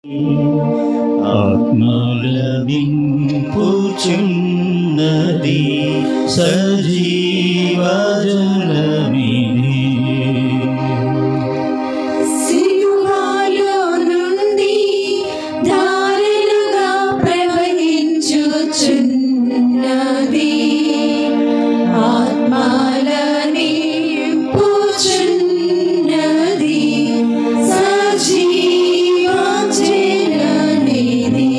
ఆత్మలవింపుచున్నది సజీవ జలమిది. సిలువలో నుండి ధారలుగా ప్రవహించుచున్నది. ఆత్మలని నింపుచున్నది సజీవ జలనిధి.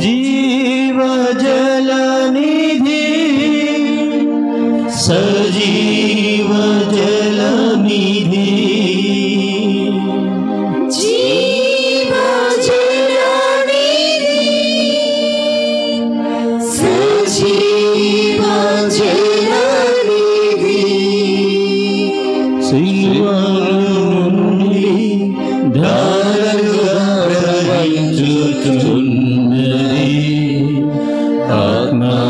జీవ జలనిధి సజీవ జలనిధి. జీవ జలనిధి సజీవ జలనిధి. సిలువలో నుండి ధారలుగా ప్రవహించుచున్నది. ఆత్మలవింపుచున్నది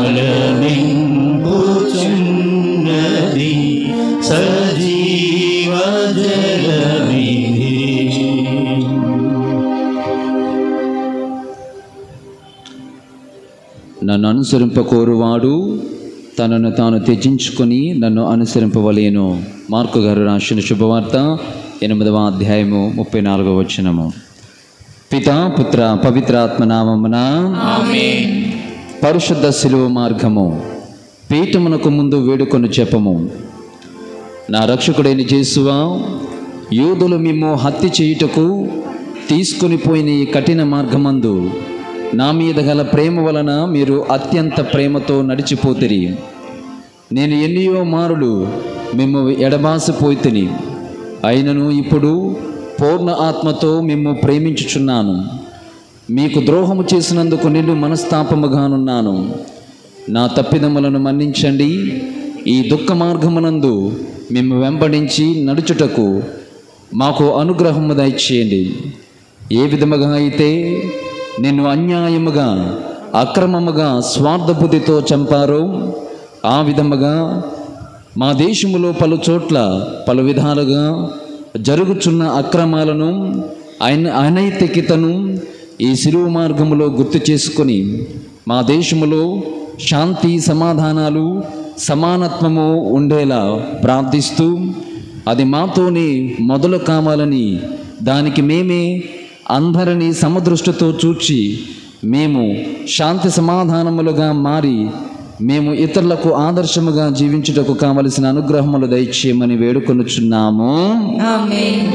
సజీవ జలనిధి. నన్ను అనుసరింపకోరువాడు తనను తాను త్యజించుకొని నన్ను అనుసరింపవలేను. మార్కు గారు రాసిన శుభవార్త 8వ అధ్యాయము 34వ వచనము. పితా పుత్ర పవిత్రాత్మ నామమున ఆమేన్. పరిశుద్ధ శిలువ మార్గము పీఠమునకు ముందు వేడుకొని చెప్పము. నా రక్షకుడైన యేసువా, యూదులు మిమ్ము హత్య చేయుటకు తీసుకొని పోయిన ఈ కఠిన మార్గమందు నా మీద గల ప్రేమ వలన మీరు అత్యంత ప్రేమతో నడిచిపోతిరి. నేను ఎన్నో మారులు మిమ్ము ఎడబాసిపోయితిని, అయినను ఇప్పుడు పూర్ణ ఆత్మతో మిమ్ము ప్రేమించుచున్నాను. మీకు ద్రోహము చేసినందుకు నిన్ను మనస్తాపముగానున్నాను. నా తప్పిదములను మన్నించండి. ఈ దుఃఖ మార్గమునందు మిమ్ము వెంబడించి నడుచుటకు మాకు అనుగ్రహము దయచేయండి. ఏ విధముగా అయితే నిన్ను అన్యాయముగా అక్రమముగా స్వార్థబుద్ధితో చంపారో ఆ విధముగా మా దేశములో పలు చోట్ల పలు విధాలుగా జరుగుచున్న అక్రమాలను అనైతికతను ఈ శిలువ మార్గములో గుర్తు చేసుకొని మా దేశములో శాంతి సమాధానాలు సమానత్వము ఉండేలా ప్రార్థిస్తూ అది మాతోనే మొదలు కావాలని, దానికి మేమే అందరినీ సమదృష్టితో చూచి మేము శాంతి సమాధానములుగా మారి మేము ఇతరులకు ఆదర్శముగా జీవించుటకు కావలసిన అనుగ్రహములు దయచేయమని వేడుకొనుచున్నాము. ఆమేన్.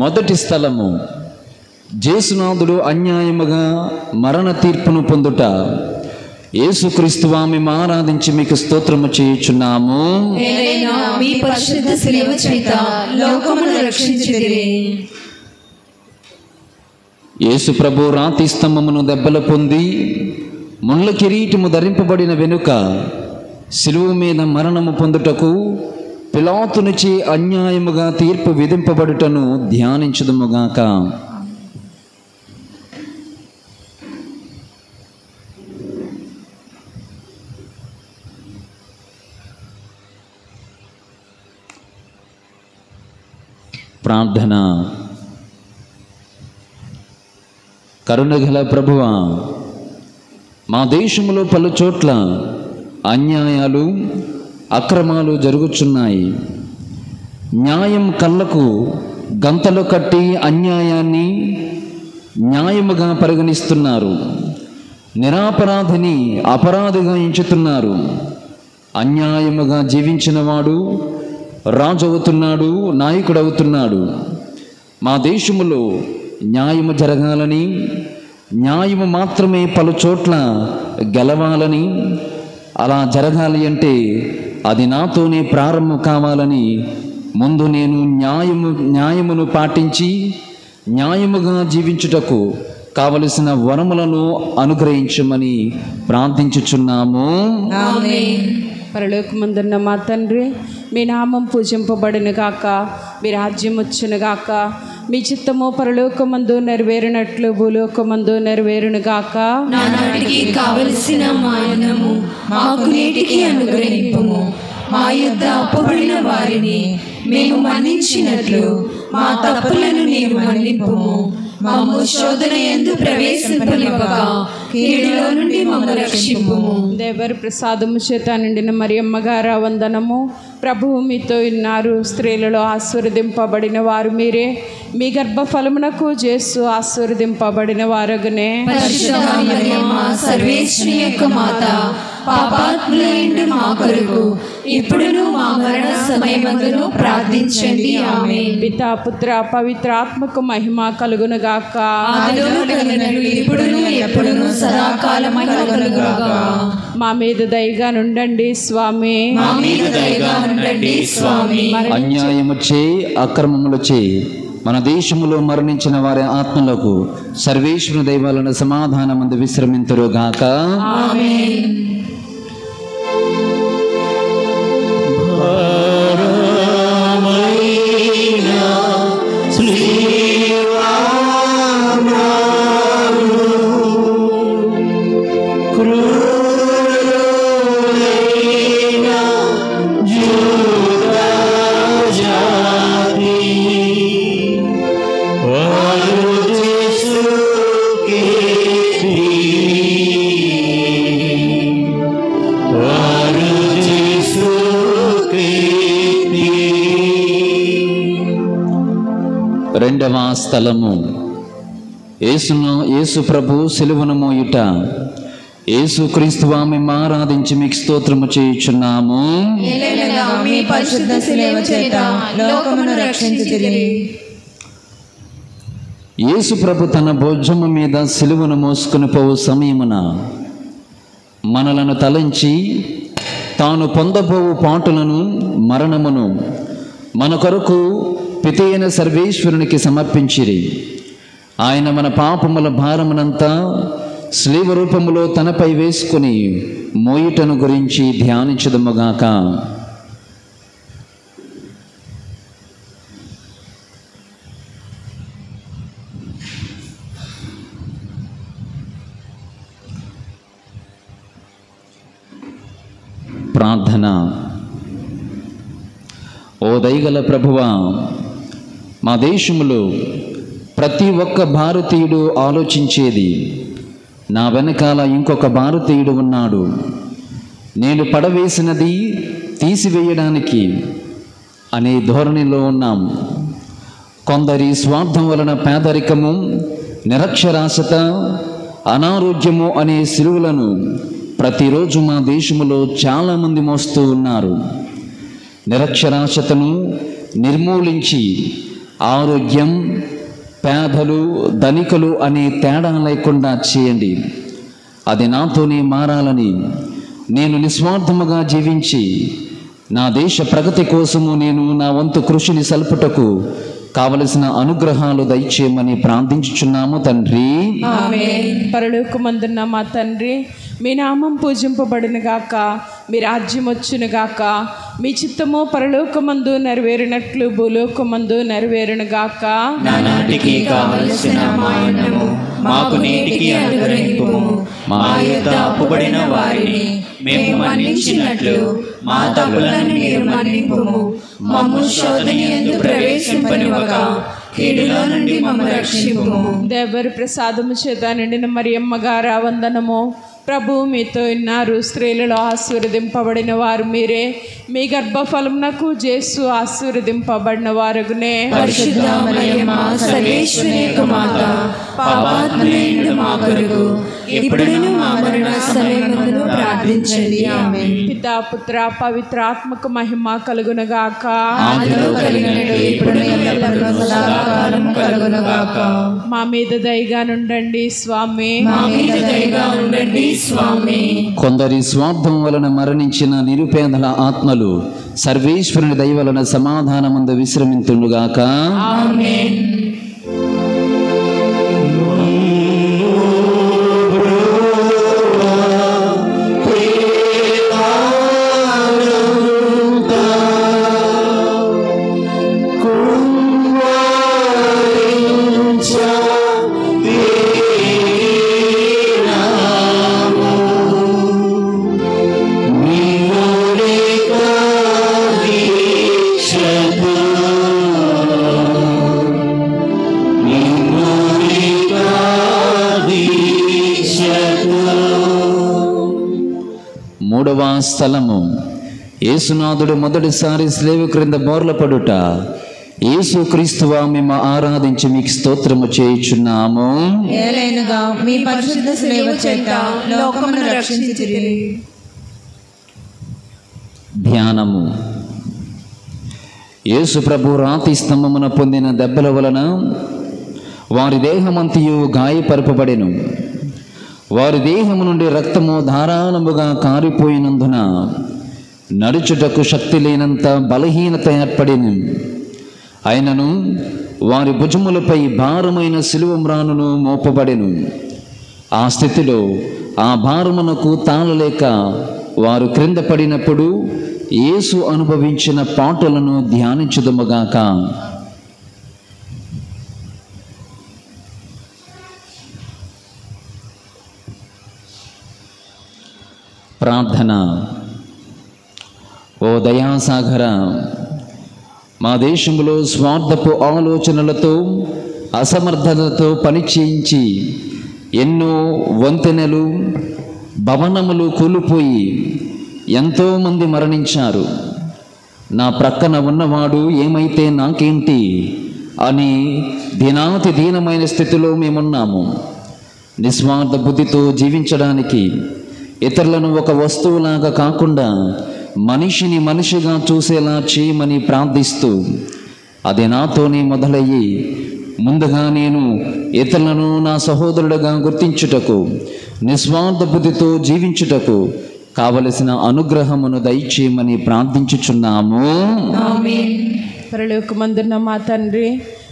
మొదటి స్థలము, జేసునాథుడు అన్యాయముగా మరణ తీర్పును పొందుట. యేసుక్రీస్తు మేము ఆరాధించి మీకు స్తోత్రము చేయుచున్నాము. ఏలైనా మీ పరిశుద్ధ శిలువ చేత లోకమును రక్షించితిరి. యేసు ప్రభు రాతి స్తంభమును దెబ్బలు పొంది ముళ్ళ కిరీటము ధరింపబడిన వెనుక శిలువ మీద మరణము పొందుటకు పిలాతునిచే అన్యాయముగా తీర్పు విధింపబడుటను ధ్యానించుదుముగాక. ప్రార్థన. కరుణగల ప్రభువా, మా దేశంలో పలు చోట్ల అన్యాయాలు అక్రమాలు జరుగుచున్నాయి. న్యాయం కళ్ళకు గంతలు కట్టి అన్యాయాన్ని న్యాయముగా పరిగణిస్తున్నారు. నిరపరాధిని అపరాధిగా ఎంచుతున్నారు. అన్యాయముగా జీవించిన వాడు రాజు అవుతున్నాడు, నాయకుడవుతున్నాడు. మా దేశములో న్యాయము జరగాలని, న్యాయము మాత్రమే పలు చోట్ల గెలవాలని, అలా జరగాలి అంటే అది నాతోనే ప్రారంభం కావాలని ముందు నేను న్యాయమును పాటించి న్యాయముగా జీవించుటకు కావలసిన వరములను అనుగ్రహించమని ప్రార్థించుచున్నాము. ఆమేన్. పరలోకమందున్న మా తండ్రి, మీ నామం పూజింపబడును గాక, మీ రాజ్యం వచ్చును గాక, మీ చిత్తము పరలోకమందు నెరవేరినట్లు భూలోకమందు నెరవేరును గాక. నానాటికి కావలసిన మా అన్నము మాకు నేటికి అనుగ్రహింపుము. మా యొద్ద అప్పుబడిన వారిని మేము మన్నించినట్లు మా తప్పులను నీవు మన్నింపుము. మమ్ము శోధన యందు ప్రవేశింపనివ్వక కీడులో నుండి మమ్ము రక్షింపుము. దేవరి ప్రసాదము చేత నిండిన మరియమ్మ గారా వందనము. ప్రభువు మీతో ఉన్నారు, స్త్రీలలో ఆశీర్వదింపబడిన వారు మీరే, మీ గర్భఫలమునకు యేసు ఆశీర్వదింపబడిన వారగునే. పరిశుద్ధ మరియమ్మ సర్వేశ్వరి యొక్క మాత, పాపాత్ములైన మా కొరకు ఇప్పుడును మా మరణ సమయమందును ప్రార్థించండి. ఆమేన్. పితా పుత్ర పవిత్ర ఆత్మకు మహిమ కలుగునుగాక. ఆదిలో కలిగినట్లు ఇప్పుడును ఎప్పుడును సదాకాలము కలుగునుగాక. మా మీద దయగా నుండండి స్వామి. మా మీద దయగా ఉండండి స్వామి. అన్యాయముచే అక్రమములచే మన దేశములో మరణించిన వారి ఆత్మలకు సర్వేశ్వర దైవాలను సమాధానమందు విశ్రమింతురుగాక. ఆమేన్. రెండవ స్థలము, యేసు ప్రభు సిలువను మోయుట. యేసు క్రీస్తు మేము ఆరాధించి మీకు స్తోత్రము చేయుచున్నాము. ఎల్లెల్లగా మీ పరిశుద్ధ శిలువ చేత లోకమును రక్షించుతిరి. యేసు ప్రభు తన భుజము మీద సిలువను మోసుకుని పోవు సమయమున మనలను తలంచి తాను పొందబోవు పాటులను మరణమును మన కొరకు పితైన సర్వేశ్వరునికి సమర్పించిరి. ఆయన మన పాపముల భారమునంతా శిలువ రూపములో తనపై వేసుకుని మోయుటను గురించి ధ్యానించుదముగాక. ప్రార్థన. ఓ దయగల ప్రభువా, మా దేశంలో ప్రతి ఒక్క భారతీయుడు ఆలోచించేది, నా వెనకాల ఇంకొక భారతీయుడు ఉన్నాడు, నేను పడవేసినది తీసివేయడానికి అనే ధోరణిలో ఉన్నాం. కొందరి స్వార్థం వలన పేదరికము, నిరక్షరాస్యత, అనారోగ్యము అనే సిలువలను ప్రతిరోజు మా దేశంలో చాలామంది మోస్తూ ఉన్నారు. నిరక్షరాస్యతను నిర్మూలించి ఆరోగ్యం, పేదలు, ధనికులు అనే తేడా లేకుండా చేయండి. అది నాతోనే మారాలని, నేను నిస్వార్థముగా జీవించి నా దేశ ప్రగతి కోసము నేను నా వంతు కృషిని సల్పుటకు కావలసిన అనుగ్రహాలు దయచేయమని ప్రార్థించుచున్నాము తండ్రి. ఆమేన్. పరలోకమందున్న మా తండ్రి, మీ నామం పూజింపబడును గాక, మీ రాజ్యం వచ్చును గాక, మీ చిత్తము పరలోకమందు నెరవేరినట్లు భూలోకమందు నెరవేరును గాక. నానాటికి కావలసిన మా అన్నము మాకు నేటికి అనుగ్రహింపుము. మా యొద్ద అప్పుబడిన వారిని మేము మన్నించినట్లు మా తప్పులను మీరు మన్నింపుము. మమ్ము శోధన యందు ప్రవేశింపనివ్వక కీడులో నుండి మమ్ము రక్షింపుము. దేవరి ప్రసాదము చేత నిండిన మరియమ్మ గారా వందనము. ప్రభువు మీతో ఉన్నారు, స్త్రీలలో ఆశీర్వదింపబడిన వారు మీరే, మీ గర్భఫలమునకు యేసు ఆశీర్వదింపబడిన వారగునే. పరిశుద్ధ మరియమ్మ సర్వేశ్వరి యొక్క మాత, పాపాత్ములైన మా కొరకు ఇప్పుడును మా మరణ సమయమందును ప్రార్థించండి. ఆమేన్. పితా పుత్ర పవిత్ర ఆత్మకు మహిమ కలుగునుగాక. ఆదిలో కలిగినట్లు ఇప్పుడును ఎల్లప్పుడూ సదాకాలము కలుగునుగాక. మా మీద దయగా నుండండి స్వామి. మా మీద దయగా ఉండండి స్వామి. కొందరి స్వార్థం వలన మరణించిన నిరుపేదల ఆత్మలు సర్వేశ్వరుని దయ వలన సమాధానమందు విశ్రమింతునుగాక. ఆమేన్. మూడవ స్థలము, యేసునాథుడు మొదటిసారి స్లేవ క్రింద బోర్ల పడుట. యేసు క్రీస్తువా మేము ఆరాధించి మీకు స్తోత్రము చేయుచున్నాము. ఏలైనగా మీ పరిశుద్ధ సేవ చేత లోకమును రక్షించితిరి. ధ్యానము. యేసు ప్రభు రాతి స్తంభమున పొందిన దెబ్బల వలన వారి దేహమంతయు గాయపరపబడెను. వారి దేహము నుండి రక్తము ధారాళముగా కారిపోయినందున నడుచుటకు శక్తి లేనంత బలహీనత ఏర్పడెను. అయినను వారి భుజములపై భారమైన సిలువ మ్రానును మోపబడెను. ఆ స్థితిలో ఆ భారమునకు తాళలేక వారు క్రింద పడినప్పుడు యేసు అనుభవించిన పాటలను ధ్యానించుదుముగాక. ప్రార్థన. ఓ దయాసాగర, మా దేశంలో స్వార్థపు ఆలోచనలతో అసమర్థతతో పనిచేయించి ఎన్నో వంతెనలు భవనములు కూలిపోయి ఎంతోమంది మరణించారు. నా ప్రక్కన ఉన్నవాడు ఏమైతే నాకేంటి అని దినాతి దీనమైన స్థితిలో మేమున్నాము. నిస్వార్థ బుద్ధితో జీవించడానికి, ఇతరులను ఒక వస్తువులాగా కాకుండా మనిషిని మనిషిగా చూసేలా చేయమని ప్రార్థిస్తూ, అది నాతోనే మొదలయ్యి ముందుగా నేను ఇతరులను నా సహోదరుడుగా గుర్తించుటకు, నిస్వార్థ బుద్ధితో జీవించుటకు కావలసిన అనుగ్రహమును దయచేయమని ప్రార్థించుచున్నాము. ఆమేన్. పరలోకమందున్న మా తండ్రి,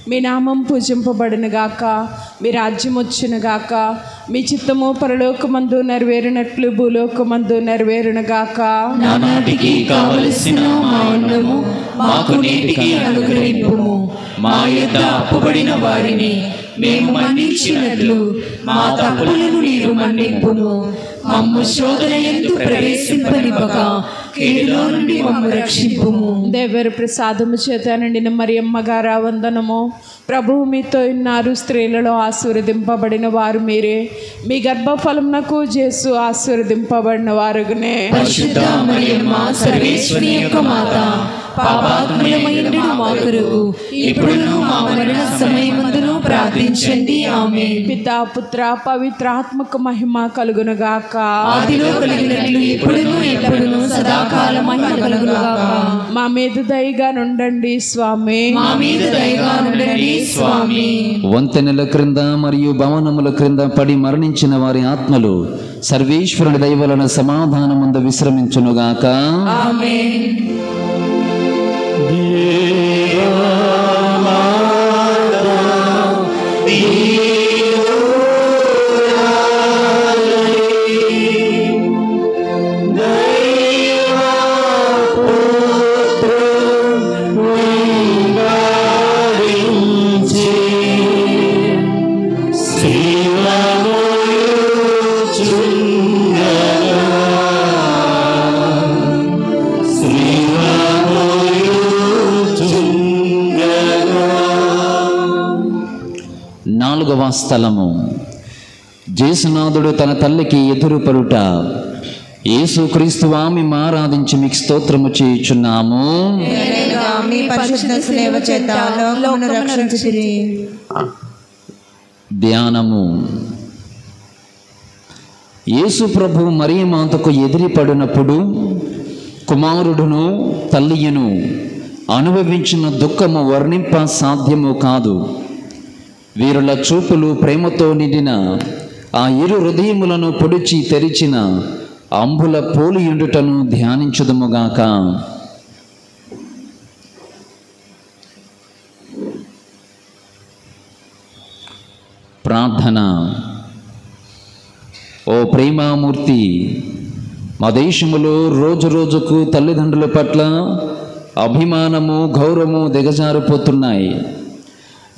మీ నామం పూజింపబడునుగాక, మీ రాజ్యం వచ్చునుగాక, మీ చిత్తము పరలోకమందు నెరవేరినట్లు భూలోకమందు నెరవేరునుగాక. నానాటికి కావలసిన మా అన్నము మాకు నేటికి అనుగ్రహింపుము. మా యొద్ద అప్పుబడిన వారిని మేము మన్నించినట్లు మా తప్పులను నీవు మన్నింపుము. మమ్ము శోధన యందు ప్రవేశింపనివ్వక కీడులో నుండి మమ్ము రక్షింపుము. దేవర ప్రసాదము చేత నిండిన మరియమ్మ గారా వందనము. ప్రభువు మీతో ఉన్నారు, స్త్రీలలో ఆశీర్వదింపబడిన వారు మీరే. మీ గర్భఫలమునకు యేసు ఆశీర్వదింపబడిన వారుగనే. పరిశుద్ధ మరియమ్మ సర్వేశ్వరి యొక్క మాత, పాపాత్ములమైన మా కొరకు ఇప్పుడును మా మరణ సమయమందును ప్రార్థించండి. ఆమేన్. పితా పుత్ర పవిత్రాత్మక మహిమ కలుగునుగాక. ఆదిలో కలిగినట్లు ఇప్పుడును ఎప్పుడును సదాకాలం మహిమ కలుగునుగాక. మా మీద దయగా నుండండి స్వామి. మా మీద దయగా ఉండండి స్వామి. వంతెనల క్రింద మరియు భవనముల క్రింద పడి మరణించిన వారి ఆత్మలు సర్వేశ్వరుడి దయ వలన సమాధానమందు విశ్రమించునుగాక. ఆమేన్. నాలుగవ స్థలము, యేసునాథుడు తన తల్లికి ఎదురుపడుట. యేసు క్రీస్తువా మేము ఆరాధించి మీకు స్తోత్రము చేయుచున్నాము. ఏలైనగా మీ పరిశుద్ధ సేవ చేత లోకమును రక్షించితిరి. ధ్యానము. యేసు ప్రభు మరియమాతకు ఎదిరిపడినప్పుడు కుమారుడును తల్లియును అనుభవించిన దుఃఖము వర్ణింప సాధ్యము కాదు. వీరుల చూపులు ప్రేమతో నిండిన ఆ ఇరు హృదయములను పొడిచి తెరిచిన అంబుల పోలియుండుటను ధ్యానించుదుముగాక. ప్రార్థన. ఓ ప్రేమామూర్తి, మా దేశములో రోజు రోజుకు తల్లిదండ్రుల పట్ల అభిమానము, గౌరవము దిగజారిపోతున్నాయి.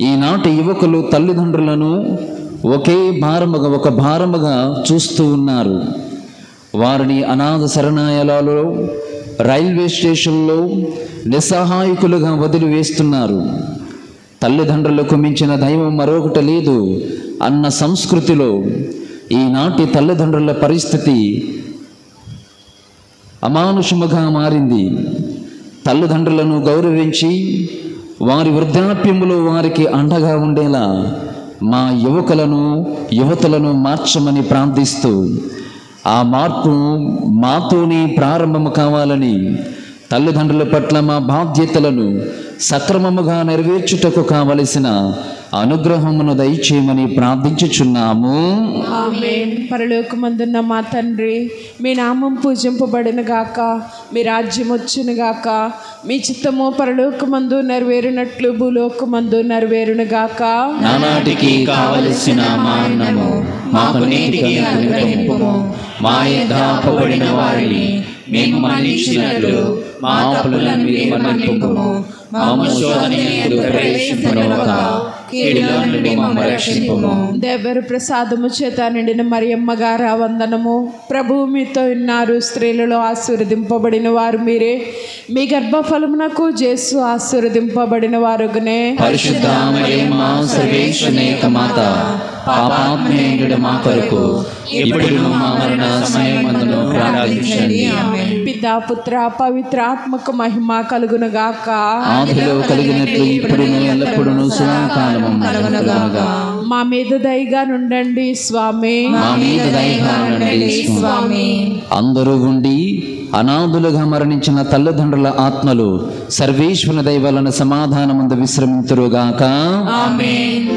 ఈనాటి యువకులు తల్లిదండ్రులను ఒక భారముగా చూస్తూ ఉన్నారు. వారిని అనాథ శరణాలయాలలో, రైల్వే స్టేషన్లో నిస్సహాయకులుగా వదిలివేస్తున్నారు. తల్లిదండ్రులకు మించిన దైవం మరొకటి లేదు అన్న సంస్కృతిలో ఈనాటి తల్లిదండ్రుల పరిస్థితి అమానుషముగా మారింది. తల్లిదండ్రులను గౌరవించి వారి వృద్ధాప్యములో వారికి అండగా ఉండేలా మా యువతులను మార్చమని ప్రార్థిస్తూ, ఆ మార్పు మాతోనే ప్రారంభము కావాలని, తల్లిదండ్రుల పట్ల మా బాధ్యతలను సక్రమముగా నెరవేర్చుటకు కావలసిన అనుగ్రహమును దయచేయమని ప్రార్థించుచున్నాము. ఆమేన్. పరలోకమందున్న మా తండ్రి, మీ నామం పూజింపబడును గాక, మీ రాజ్యం వచ్చును గాక, మీ చిత్తము పరలోకమందు నెరవేరినట్లు భూలోకమందు నెరవేరును గాక. నానాటికి కావలసిన మా అన్నము మాకు నేటికి అనుగ్రహింపుము. మా యథాపబడిన వారిని మేము మన్నించినట్లు మా అప్పులను మీరు మన్నింపుము. మమ్ము శోధనయందు ప్రవేశింపనివ్వక కీడులో నుండి మమ్ము రక్షింపుము. దేవర ప్రసాదము చేత నిండిన మరియమ్మ గారా వందనము. ప్రభువు మీతో ఉన్నారు, స్త్రీలలో ఆశీర్వదింపబడిన వారు మీరే, మీ గర్భఫలమునకు యేసు ఆశీర్వదింపబడిన వారుగనే. పరిశుద్ధ మరియమ్మ సర్వేశ్వరుని యొక్క మాత, పాపాత్మయుడ మా కొరకు ఇప్పుడు మా మరణ సమయమందును ప్రార్థించండి. పితా పుత్ర పవిత్ర ఆత్మకు మహిమ కలుగును గాక. ఆదిలో కలిగినట్లు ఇప్పుడును ఎల్లప్పుడును సదాకాలము కలుగునుగాక. మా మీద దయగా నుండండి స్వామి. మా మీద దయగా ఉండండి స్వామి. అందరూ ఉండి అనాథులుగా మరణించిన తల్లిదండ్రుల ఆత్మలు సర్వేశ్వరుని దయ వలన సమాధానమందు విశ్రమింతురుగాక. ఆమేన్.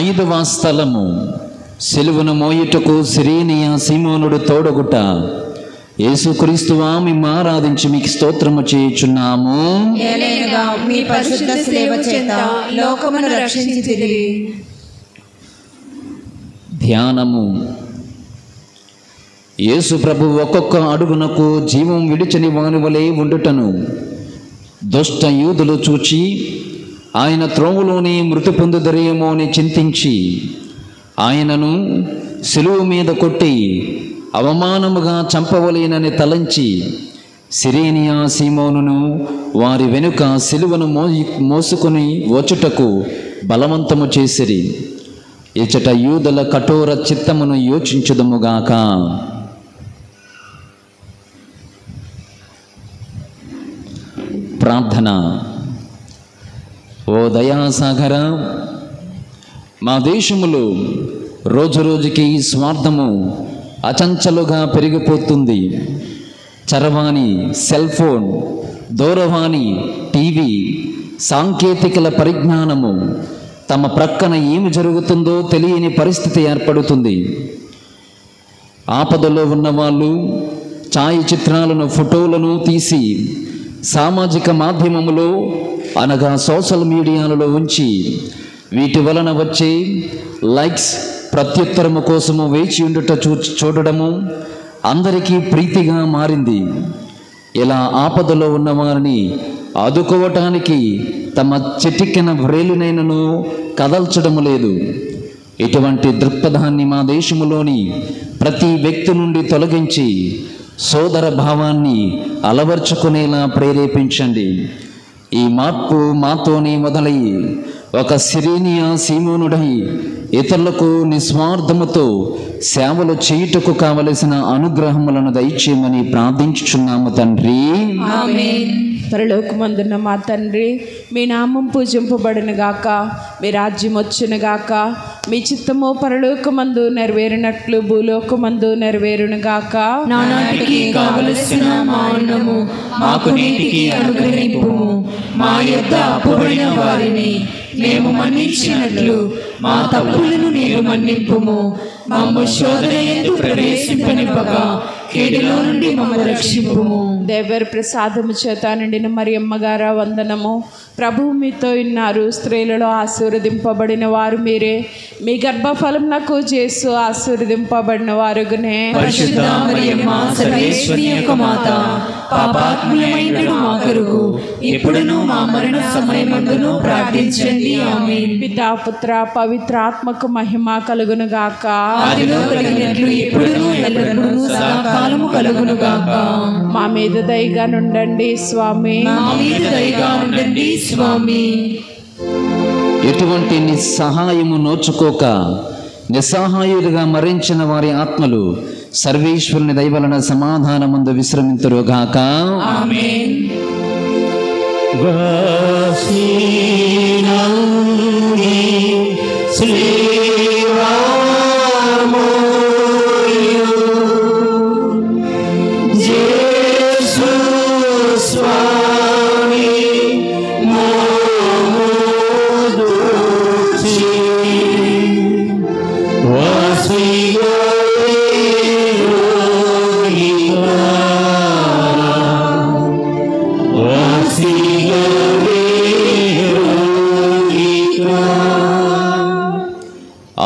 ఐదవ స్థలము, సిలువను మోయుటకు సిరేనియా సీమోనుడు తోడగుట. యేసుక్రీస్తువా మిమ్ము ఆరాధించి మీకు స్తోత్రము చేయుచున్నాము. ఏలైనగా మీ పరిశుద్ధ సేవ చేత లోకమును రక్షించితిరి. ధ్యానము. యేసు ప్రభు ఒక్కొక్క అడుగునకు జీవం విడిచని వాని వలె ఉండుటను దుష్ట యూదులు చూచి ఆయన త్రోవలోనే మృతి పొందుదరేమో అని చింతించి ఆయనను సిలువ మీద కొట్టి అవమానముగా చంపవలేనని తలంచి సిరేనియా సీమోనును వారి వెనుక సిలువను మోసుకొని వచ్చుటకు బలవంతము చేసిరి. ఇచ్చట యూదుల కఠోర చిత్తమును యోచించుదుముగాక. ప్రార్థన. ఓ దయాసాగర, మా దేశములో రోజు రోజుకి స్వార్థము అచంచలుగా పెరిగిపోతుంది. చరవాణి, సెల్ ఫోన్, దూరవాణి, టీవీ, సాంకేతికల పరిజ్ఞానము తమ ప్రక్కన ఏమి జరుగుతుందో తెలియని పరిస్థితి ఏర్పడుతుంది. ఆపదలో ఉన్నవాళ్ళు ఛాయాచిత్రాలను, ఫోటోలను తీసి సామాజిక మాధ్యమములో అనగా సోషల్ మీడియాలలో ఉంచి వీటి వలన వచ్చే లైక్స్, ప్రత్యుత్తరము కోసము వేచి ఉండుట చూడడము అందరికీ ప్రీతిగా మారింది. ఇలా ఆపదలో ఉన్నవారిని ఆదుకోవటానికి తమ చిటికెన వ్రేలునైనను కదల్చడము లేదు. ఇటువంటి దృక్పథాన్ని మా దేశములోని ప్రతి వ్యక్తి నుండి తొలగించి సోదర భావాన్ని అలవర్చుకునేలా ప్రేరేపించండి. ఈ మార్పు మాతోనే మొదలయ్యి ఒక సిరేనియా సీమోనుడై ఇతరులకు నిస్వార్థముతో సేవలు చేయుటకు కావలసిన అనుగ్రహములను దయచేయమని ప్రార్థించుచున్నాము తండ్రి. ఆమేన్. పరలోకమందున్న మా తండ్రి, మీ నామం పూజింపబడును గాక, మీ రాజ్యం వచ్చును గాక, మీ చిత్తము పరలోకమందు నెరవేరినట్లు భూలోకమందు నెరవేరును గాక. నానాటికి కావలసిన మా అన్నము మాకు నేటికి అనుగ్రహింపుము. మా యొద్ద అప్పుబడిన వారిని మేము మన్నించినట్లు మా తప్పులను నీవు మన్నింపుము. మమ్ము శోధన యందు ప్రవేశింపనివ్వక కీడులో నుండి మమ్మల్ని రక్షింపుము. దేవర ప్రసాదము చేత నిండిన మరియమ్మ గారా వందనము. ప్రభువు మీతో ఉన్నారు, స్త్రీలలో ఆశీర్వదింపబడిన వారు మీరే, మీ గర్భఫలం నాకు చేసు ఆశీర్వదింపబడిన వారుగునే. పరిశుద్ధ మరియమ్మ సర్వేశ్వరి యొక్క మాత, పాపాత్ములమైన మా కొరకు ఇప్పుడును మా మరణ సమయమందును ప్రార్థించండి. ఆమేన్. పితా పుత్ర పవిత్ర ఆత్మకు మహిమ కలుగును గాక. ఆదిలో కలిగినట్లు ఇప్పుడును ఎల్లప్పుడూ సదాకాలము కలుగును గాక. మా మీద దయగా నుండండి స్వామి. మా మీద దయగా ఉండండి స్వామి. ఎటువంటి నిస్సహాయము నోచుకోక నిస్సహాయులుగా మరణించిన వారి ఆత్మలు సర్వేశ్వరుని దయవలన సమాధానమందు విశ్రమింతురుగాక. ఆమేన్.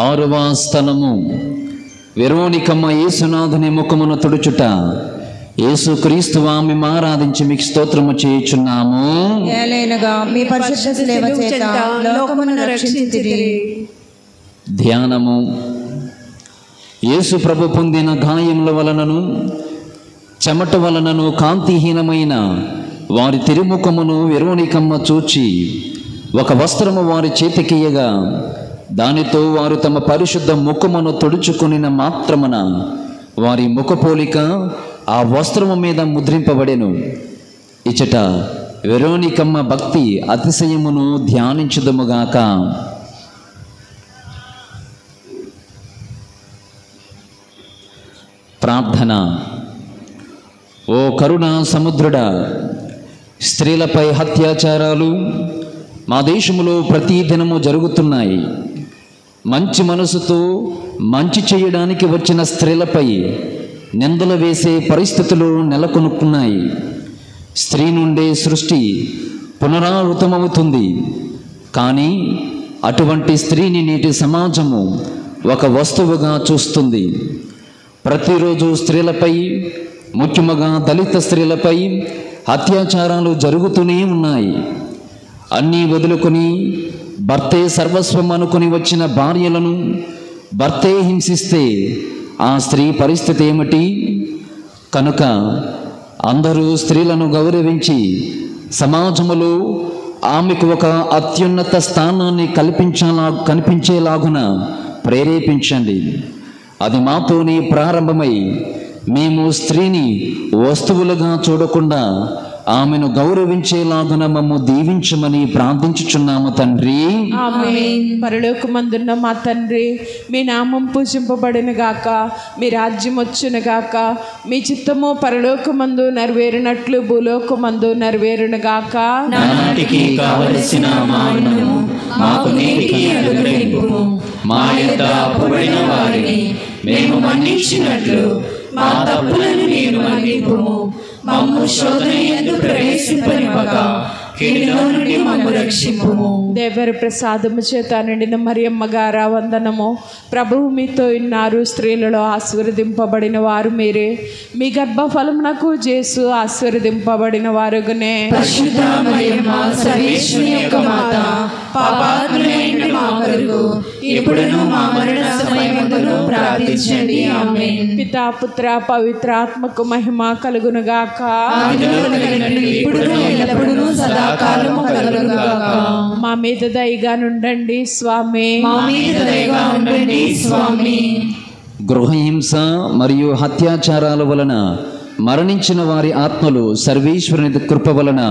ఆరవ స్థలము వెరోనికమ్మ యేసునాథుని ముఖమును తుడుచుట. యేసుక్రీస్తు మేము ఆరాధించి మీకు స్తోత్రము చేయుచున్నాము. ఏలైనగా మీ పరిశుద్ధ సేవ చేత లోకమును రక్షించితిరి. ధ్యానము. యేసు ప్రభు పొందిన గాయముల వలనను చెమట వలనను కాంతిహీనమైన వారి తిరుముఖమును వెరోనికమ్మ చూచి ఒక వస్త్రము వారి చేతికియగా దానితో వారు తమ పరిశుద్ధ ముఖమును తుడుచుకొనిన మాత్రమున వారి ముఖపోలిక ఆ వస్త్రము మీద ముద్రింపబడెను. ఇచ్చట వెరోనికమ్మ భక్తి అతిశయమును ధ్యానించుదుముగాక. ప్రార్థన. ఓ కరుణా సముద్రుడా, స్త్రీలపై అత్యాచారాలు మా దేశంలో ప్రతి దినము జరుగుతున్నాయి. మంచి మనసుతో మంచి చేయడానికి వచ్చిన స్త్రీలపై నిందలు వేసే పరిస్థితులు నెలకొనుక్కున్నాయి. స్త్రీ నుండే సృష్టి పునరావృతమవుతుంది. కానీ అటువంటి స్త్రీని నేటి సమాజము ఒక వస్తువుగా చూస్తుంది. ప్రతిరోజు స్త్రీలపై, ముఖ్యముగా దళిత స్త్రీలపై అత్యాచారాలు జరుగుతూనే ఉన్నాయి. అన్నీ వదులుకొని భర్తే సర్వస్వం అనుకుని వచ్చిన భార్యలను భర్తే హింసిస్తే ఆ స్త్రీ పరిస్థితి ఏమిటి? కనుక అందరూ స్త్రీలను గౌరవించి సమాజంలో ఆమెకు ఒక అత్యున్నత స్థానాన్ని కనిపించేలాగున ప్రేరేపించండి. అది మాతోనే ప్రారంభమై మేము స్త్రీని వస్తువులుగా చూడకుండా ఆమెను గౌరవించేలాగున మమ్ము దీవించమని ప్రార్థించుచున్నాము తండ్రి. ఆమేన్. పరలోకమందున్న మా తండ్రి, మీ నామం పూజింపబడిన గాక, మీ రాజ్యం వచ్చును గాక, మీ చిత్తము పరలోకమందు నెరవేరినట్లు భూలోకమందు నెరవేరును గాక. నానాటికి కావలసిన మా అన్నము మాకు నేటికి అనుగ్రహింపుము. మా యొద్ద అప్పుబడిన వారిని మేము మన్నించినట్లు మా తప్పులను నీవు మన్నింపుము. మమ్ము శోధన యందు ప్రవేశింపనివ్వక కీడులో నుండి మమ్ము రక్షింపుము. దేవర ప్రసాదము చేత నిండిన మరియమ్మ గారా వందనము. ప్రభువు మీతో ఉన్నారు, స్త్రీలలో ఆశీర్వదింపబడిన వారు మీరే, మీ గర్భఫలం నాకు చేసు ఆశీర్వదింపబడిన వారుగునే. పరిశుద్ధ మరియమ్మ సర్వేశ్వరి యొక్క మాత, పాపాత్ములైన మా మా కొరకు ఇప్పుడును మా మరణ సమయమందును ప్రార్థించండి. ఆమేన్. పితా పుత్ర పవిత్రాత్మకు మహిమ కలుగునుగాక. ఆదిలో కలిగినట్లు ఇప్పుడును ఎల్లప్పుడూ సదాకాలము కలుగునుగాక. మా మీద దయగా నుండండి స్వామి. మా మీద దయగా ఉండండి స్వామి. గృహహింస మరియు అత్యాచారాల వలన మరణించిన వారి ఆత్మలు సర్వేశ్వరుని కృప వలన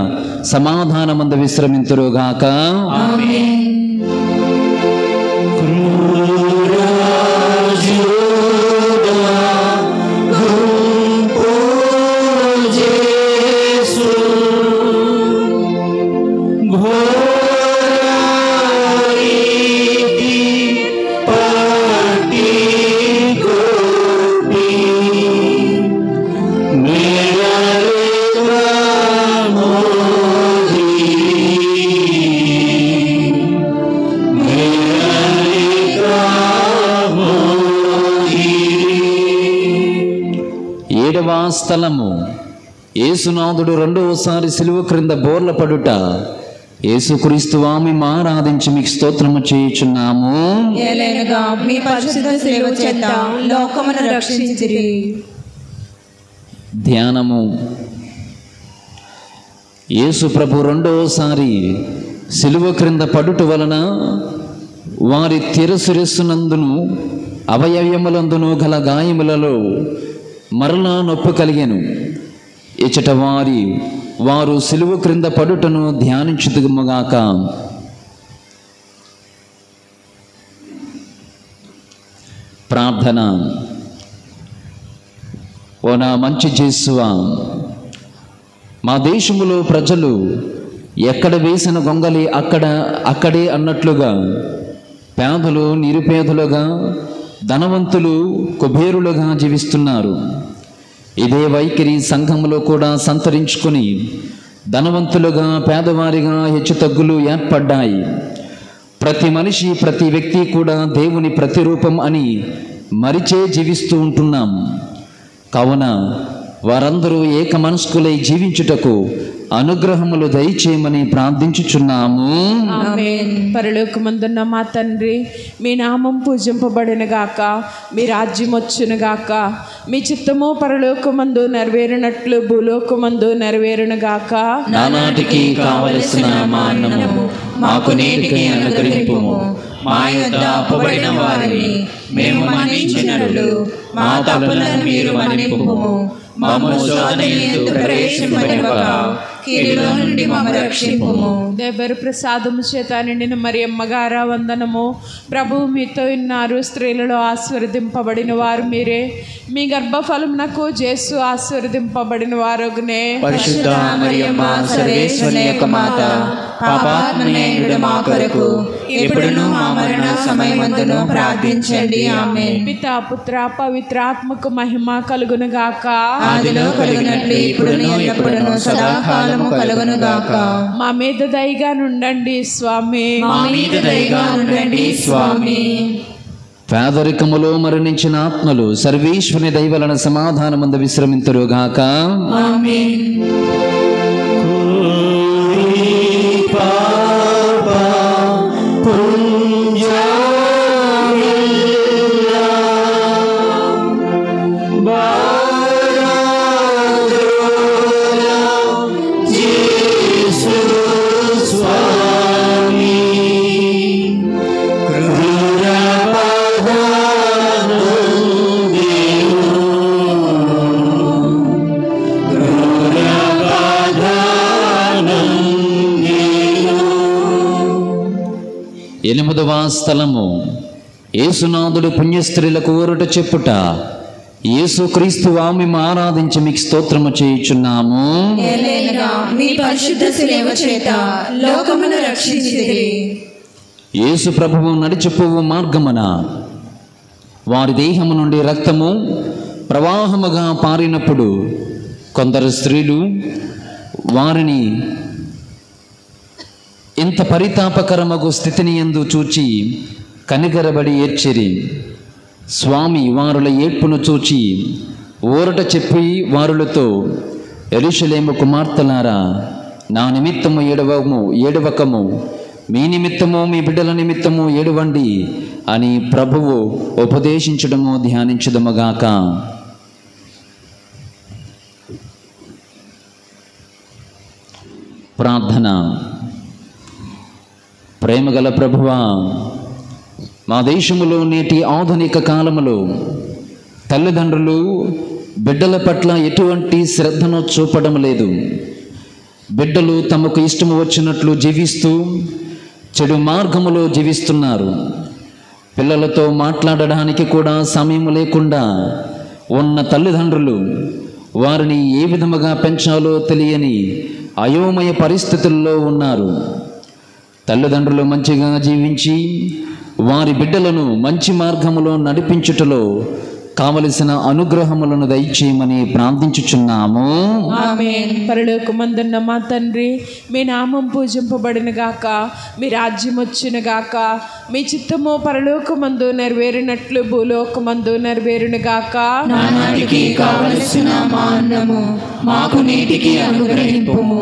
సమాధానమందు విశ్రమింతురుగాక. ఆమేన్. స్థలము యేసునాథుడు రెండవసారి సిలువ క్రింద బోర్ల పడుట. యేసుక్రీస్తు ఆమె ఆరాధించి మీకు స్తోత్రము చేయుచున్నాము. ఏలైనగా మీ పరిశుద్ధ శిలువ చేత లోకమును రక్షించిరి. ధ్యానము. యేసు ప్రభు రెండవసారి సిలువ క్రింద పడుట వలన వారి శిరస్సునందును అవయవములందును గల గాయములలో మరలా నొప్పి కలిగెను. ఇచ్చట వారు సిలువ క్రింద పడుటను ధ్యానించుదుముగాక. ప్రార్థన. ఓ నా మంచి యేసువా, మా దేశములో ప్రజలు ఎక్కడ వేసిన గొంగలి అక్కడే అన్నట్లుగా పేదలు నిరుపేదలుగా, ధనవంతులు కుబేరులుగా జీవిస్తున్నారు. ఇదే వైఖరి సంఘములో కూడా సంతరించుకొని ధనవంతులుగా పేదవారిగా హెచ్చుతగ్గులు ఏర్పడ్డాయి. ప్రతి మనిషి ప్రతి వ్యక్తి కూడా దేవుని ప్రతిరూపం అని మరిచే జీవిస్తూ ఉంటున్నాం. కావున వారందరూ ఏక మనస్కులై జీవించుటకు అనుగ్రహములు దయచేయమని ప్రార్థించుచున్నాము. ఆమేన్. పరలోకమందున్న మా తండ్రి, మీ నామం పూజింపబడునుగాక, మీ రాజ్యం వచ్చునుగాక, మీ చిత్తము పరలోకమందు నెరవేరినట్లు భూలోకమందు నెరవేరునుగాక. నానాటికి కావలసిన మా అన్నము మాకు నేటికి అనుగ్రహింపుము. మా యొద్ద అప్పుబడిన వారిని మేము మన్నించినట్లు మా తప్పులను మీరు మన్నింపుము. మమ్ము శోధనయందు ప్రవేశింపనివ్వక కీడులో నుండి మమ్ము రక్షింపుము. దేవర ప్రసాదము చేత నిండిన మరియమ్మ గారా వందనము. ప్రభువు మీతో ఉన్నారు, స్త్రీలలో ఆశీర్వదింపబడిన వారు మీరే, మీ గర్భఫలమునకు యేసు ఆశీర్వదింపబడిన వారునే. పరిశుద్ధ మరియమ్మ సర్వేశ్వరుని యొక్క మాత, పాపాత్మనేయుడు మా కొరకు ఇప్పుడును మా మరణ సమయమందును ప్రార్థించండి. ఆమేన్. పితా పుత్ర పవిత్రాత్మకు మహిమ కలుగునుగాక. ఆదిలో కలిగినట్లు ఇప్పుడును ఎప్పుడును సదాకాలము కలుగునుగాక. మా మీద దయగా నుండండి స్వామి. మా మీద దయగా ఉండండి స్వామి. పేదరికములో మరణించిన ఆత్మలు సర్వేశ్వరుని దయ వలన సమాధానమందు విశ్రమింతురుగాక. ఆమేన్. ఎనిమిదవ స్థలము యేసునాథుడు పుణ్యస్త్రీలకు ఊరట చెప్పుట. యేసుక్రీస్తు ఆమె ఆరాధించి మీకు స్తోత్రము చేయుచున్నాము. ఏలైనగా మీ పరిశుద్ధ శిలువ చేత లోకమును రక్షించితిరి. యేసు ప్రభువు నడిచిపోవు మార్గమున వారి దేహము నుండి రక్తము ప్రవాహముగా పారినప్పుడు కొందరు స్త్రీలు వారిని ఇంత పరితాపకరమగు స్థితిని యందు చూచి కనికరబడి ఏడ్చిరి. స్వామి వారుల ఏడ్పును చూచి ఊరట చెప్పి వారులతో, యెరూషలేము కుమార్తెలారా, నా నిమిత్తము ఏడవకము, మీ నిమిత్తము మీ బిడ్డల నిమిత్తము ఏడవండి అని ప్రభువు ఉపదేశించడము ధ్యానించుదముగాక. ప్రార్థన. ప్రేమగల ప్రభువా, మా దేశములో నేటి ఆధునిక కాలములో తల్లిదండ్రులు బిడ్డల పట్ల ఎటువంటి శ్రద్ధను చూపడం లేదు. బిడ్డలు తమకు ఇష్టము వచ్చినట్లు జీవిస్తూ చెడు మార్గములో జీవిస్తున్నారు. పిల్లలతో మాట్లాడడానికి కూడా సమయం లేకుండా ఉన్న తల్లిదండ్రులు వారిని ఏ విధముగా పెంచాలో తెలియని అయోమయ పరిస్థితుల్లో ఉన్నారు. తల్లిదండ్రులు మంచిగా జీవించి వారి బిడ్డలను మంచి మార్గములో నడిపించుటలో కావలసిన అనుగ్రహములను దయచేయమని ప్రార్థించుచున్నాము. ఆమేన్. పరలోకమందున్న మా తండ్రి, మీ నామం పూజింపబడిన గాక, మీ రాజ్యం వచ్చును గాక, మీ చిత్తము పరలోకమందు నెరవేరినట్లు భూలోకమందు నెరవేరును గాక. నానాటికి కావలసిన మా అన్నము మాకు నేటికి అనుగ్రహింపుము.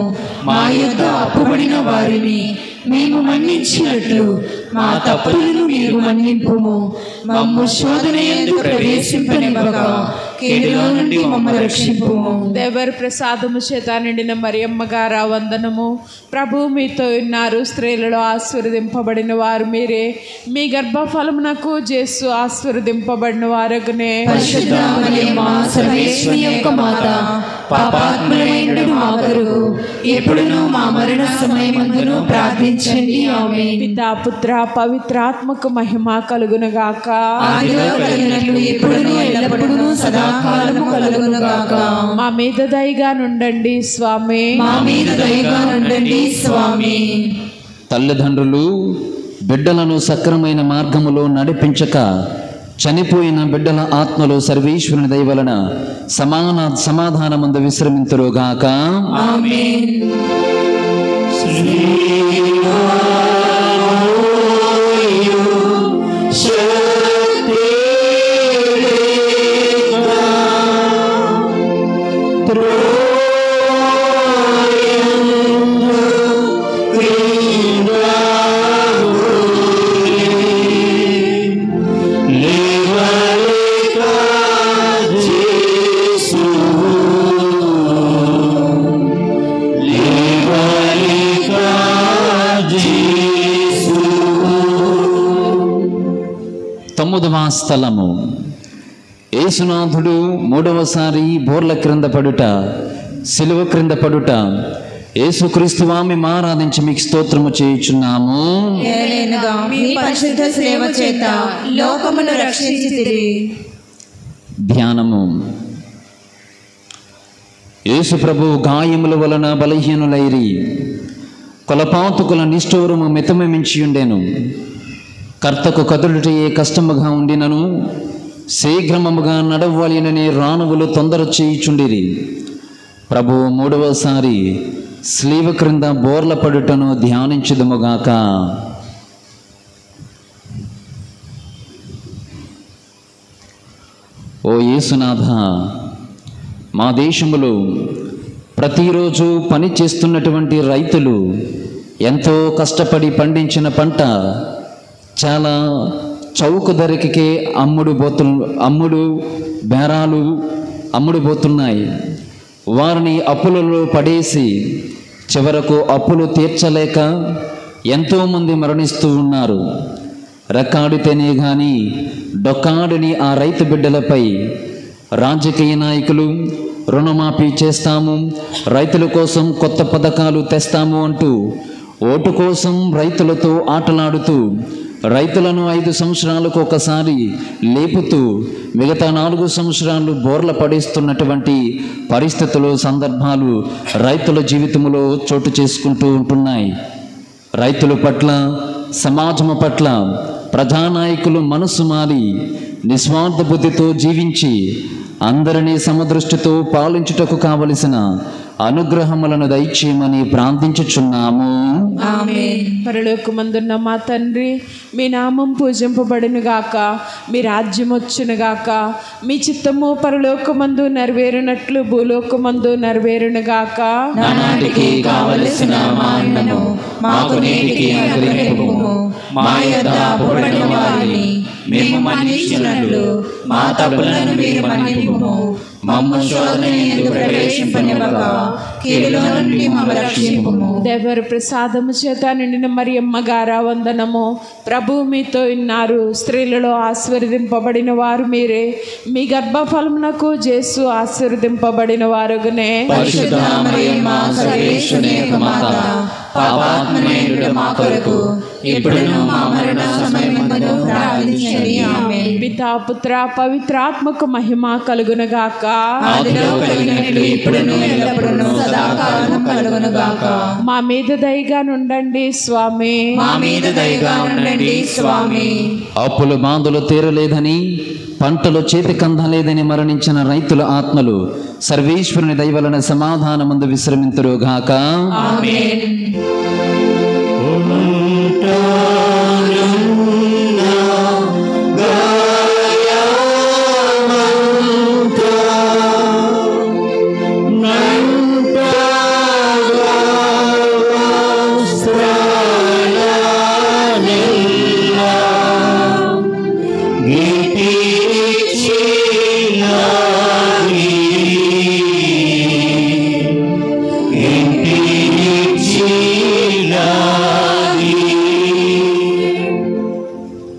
మా యొద్ద అప్పుబడిన వారిని మేము మన్నించినట్లు మా తప్పులను మీరు మన్నింపుము. మమ్ము శోధన యందు ప్రవేశింపనివ్వక కీడులో నుండి మమ్మల్ని రక్షింపుము. దేవర ప్రసాదము చేత నిండిన మరియమ్మ గారా వందనము. ప్రభువు మీతో ఉన్నారు, స్త్రీలలో ఆశీర్వదింపబడిన వారు మీరే. మీ గర్భఫలమునకు యేసు ఆశీర్వదింపబడిన వారగునే. పరిశుద్ధ మరియమ్మ సర్వేశ్వరి యొక్క మాత, పాపాత్ములైన మా కొరకు ఎప్పుడును మా మరణ సమయమందును ప్రార్థించండి. ఆమేన్. పితా పుత్ర పవిత్రాత్మకు మహిమ కలుగునుగాక. ఆదిలో కలిగినట్లు ఎప్పుడును ఎల్లప్పుడూ సదాకాలము కలుగునుగాక. మా మీద దయగా నుండండి స్వామి. మా మీద దయగా ఉండండి స్వామి. తల్లిదండ్రులు బిడ్డలను సక్రమైన మార్గములో నడిపించక చనిపోయిన బిడ్డల ఆత్మలు సర్వేశ్వరుని దయ వలన సమాధానమందు విశ్రమింతురుగాక. ఆమేన్. తొమ్మిదవ స్థలము. యేసునాథుడు మూడవసారి బోర్ల క్రింద పడుట, సిలువ క్రింద పడుట. యేసుక్రీస్తువా మేము ఆరాధించి మీకు స్తోత్రము చేయుచున్నాము. ఏలైనగా మీ పరిశుద్ధ సేవ చేత లోకమును రక్షించితిరి. ధ్యానము. యేసు ప్రభు గాయముల వలన బలహీనులైరి, కొలపాతుకుల నిష్ఠూరము మితమించి ఉండెను. కర్తకు కదులుటయే కష్టముగా ఉండినను శీఘ్రమముగా నడవలనని రాణువులు తొందర చేయుచుండిరి. ప్రభు మూడవసారి స్లీవ క్రింద బోర్ల పడుటను ధ్యానించుదుముగాక. ఓ యేసునాథ, మా దేశములో ప్రతిరోజు పని చేస్తున్నటువంటి రైతులు ఎంతో కష్టపడి పండించిన పంట చాలా చౌక ధరకే అమ్ముడుపోతున్నాయి. వారిని అప్పులలో పడేసి చివరకు అప్పులు తీర్చలేక ఎంతోమంది మరణిస్తూ ఉన్నారు. రెక్కాడితేనే కానీ డొక్కాడని ఆ రైతు బిడ్డలపై రాజకీయ నాయకులు రుణమాఫీ చేస్తాము, రైతుల కోసం కొత్త పథకాలు తెస్తాము అంటూ ఓటు కోసం రైతులతో ఆటలాడుతూ రైతులను 5 సంవత్సరాలకు ఒకసారి లేపుతూ మిగతా 4 సంవత్సరాలు బోర్ల పడేస్తున్నటువంటి పరిస్థితులు, సందర్భాలు రైతుల జీవితంలో చోటు చేసుకుంటూ ఉంటున్నాయి. రైతుల పట్ల, సమాజము పట్ల ప్రజానాయకులు మనసు మారి నిస్వార్థ బుద్ధితో జీవించి అందరినీ సమదృష్టితో పాలించుటకు కావలసిన అనుగ్రహములను దయచేయమని ప్రార్థించుచున్నాము. ఆమేన్. పరలోకమందున్న మా తండ్రి, మీ నామం పూజింపబడును గాక, మీ రాజ్యం వచ్చును గాక, మీ చిత్తము పరలోకమందు నెరవేరునట్లు భూలోకమందు నెరవేరును గాక. నానాటికి కావలసిన మా అన్నము మాకు నేటికి అనుగ్రహింపుము. మా యొద్ద అప్పుబడిన వారిని మేము మన్నించినట్లు మా తప్పులను మీరు మన్నింపుము. మమ్ము శోధనయందు ప్రవేశింపనివ్వక కీడులో నుండి మమ్ము రక్షింపుము. దేవర ప్రసాదము చేత నిండిన మరియమ్మ గారా వందనము. ప్రభువు మీతో ఉన్నారు, స్త్రీలలో ఆశీర్వదింపబడిన వారు మీరే, మీ గర్భఫలమునకు యేసు ఆశీర్వదింపబడిన వారుగనే. పరిశుద్ధ మరియమ్మ సర్వేశ్వరుని యొక్క మాత, పాపాత్మనేయుడ మా కొరకు ఇప్పుడును మా మరణ సమయమందును ప్రార్థించండి. ఆమేన్. పితా పుత్ర పవిత్రాత్మకు మహిమ కలుగునుగాక. ఆదిలో కలిగినట్లు ఇప్పుడును ఎల్లప్పుడూ సదాకాలము కలుగునుగాక. మా మీద దయగా నుండండి స్వామి. మా మీద దయగా ఉండండి స్వామి. అప్పులు బాధలు తీరలేదని, పంటలు చేతికందలేదని మరణించిన రైతుల ఆత్మలు సర్వేశ్వరుని దయ వలన సమాధానమందు విశ్రమింతురుగాక. ఆమేన్.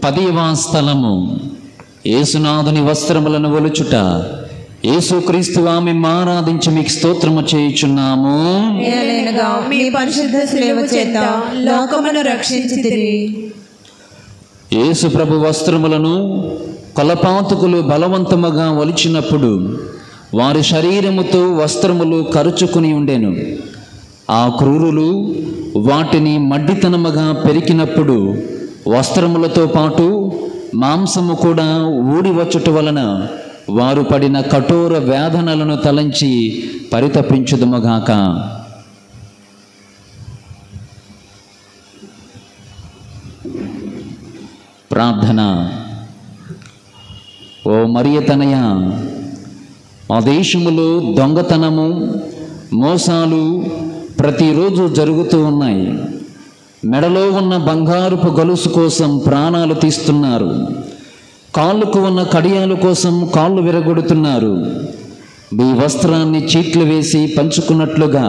పదివ స్థలము, యేసునాథుని వస్త్రములను ఒలుచుట. యేసుక్రీస్తు ఆమె ఆరాధించి మీకు స్తోత్రము చేయుచున్నాము. ఏలైనగా మీ పరిశుద్ధ శిలువ చేత లోకమును రక్షించితిరి. యేసు ప్రభు వస్త్రములను కొలపాతకులు బలవంతముగా ఒలిచినప్పుడు వారి శరీరముతో వస్త్రములు కరుచుకుని ఉండెను. ఆ క్రూరులు వాటిని మడ్డితనముగా పెరికినప్పుడు వస్త్రములతో పాటు మాంసము కూడా ఊడి వచ్చుట వలన వారు పడిన కఠోర వేదనలను తలంచి పరితపించుదుముగాక. ప్రార్థన. ఓ మరియ తనయ, మా దేశములో దొంగతనము, మోసాలు ప్రతిరోజు జరుగుతూ ఉన్నాయి. మెడలో ఉన్న బంగారుపు గొలుసు కోసం ప్రాణాలు తీస్తున్నారు. కాళ్ళకు ఉన్న కడియాల కోసం కాళ్ళు విరగొడుతున్నారు. మీ వస్త్రాన్ని చీట్లు వేసి పంచుకున్నట్లుగా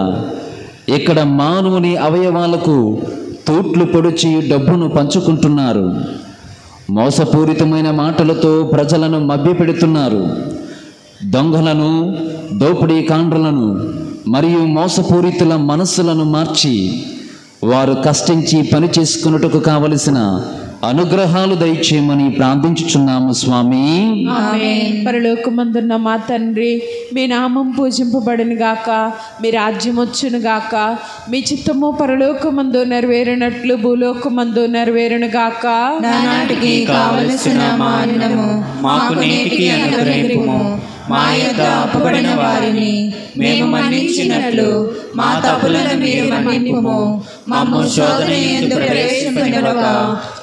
ఇక్కడ మానవుని అవయవాలకు తూట్లు పొడిచి డబ్బును పంచుకుంటున్నారు. మోసపూరితమైన మాటలతో ప్రజలను మభ్యపెడుతున్నారు. దొంగలను, దోపిడీ కాండ్రులను మరియు మోసపూరితుల మనస్సులను మార్చి వారు కష్టించి పని చేసుకున్నట్టుకు కావలసిన అనుగ్రహాలు దయచేయమని ప్రార్థించుచున్నాము స్వామి. ఆమేన్. పరలోకమందున్న మా తండ్రి, మీ నామం పూజింపబడును గాక, మీ రాజ్యం వచ్చును గాక, మీ చిత్తము పరలోకమందు నెరవేరినట్లు భూలోకమందు నెరవేరును గాక. నానాటికి కావలసిన మా అన్నము మాకు నేటికి అనుగ్రహింపుము. మా యొద్ద అప్పుబడిన వారిని మేము మన్నించినట్లు మా తప్పులను మీరు మన్నింపుము. మమ్ము శోధనయందు ప్రవేశింపనివ్వక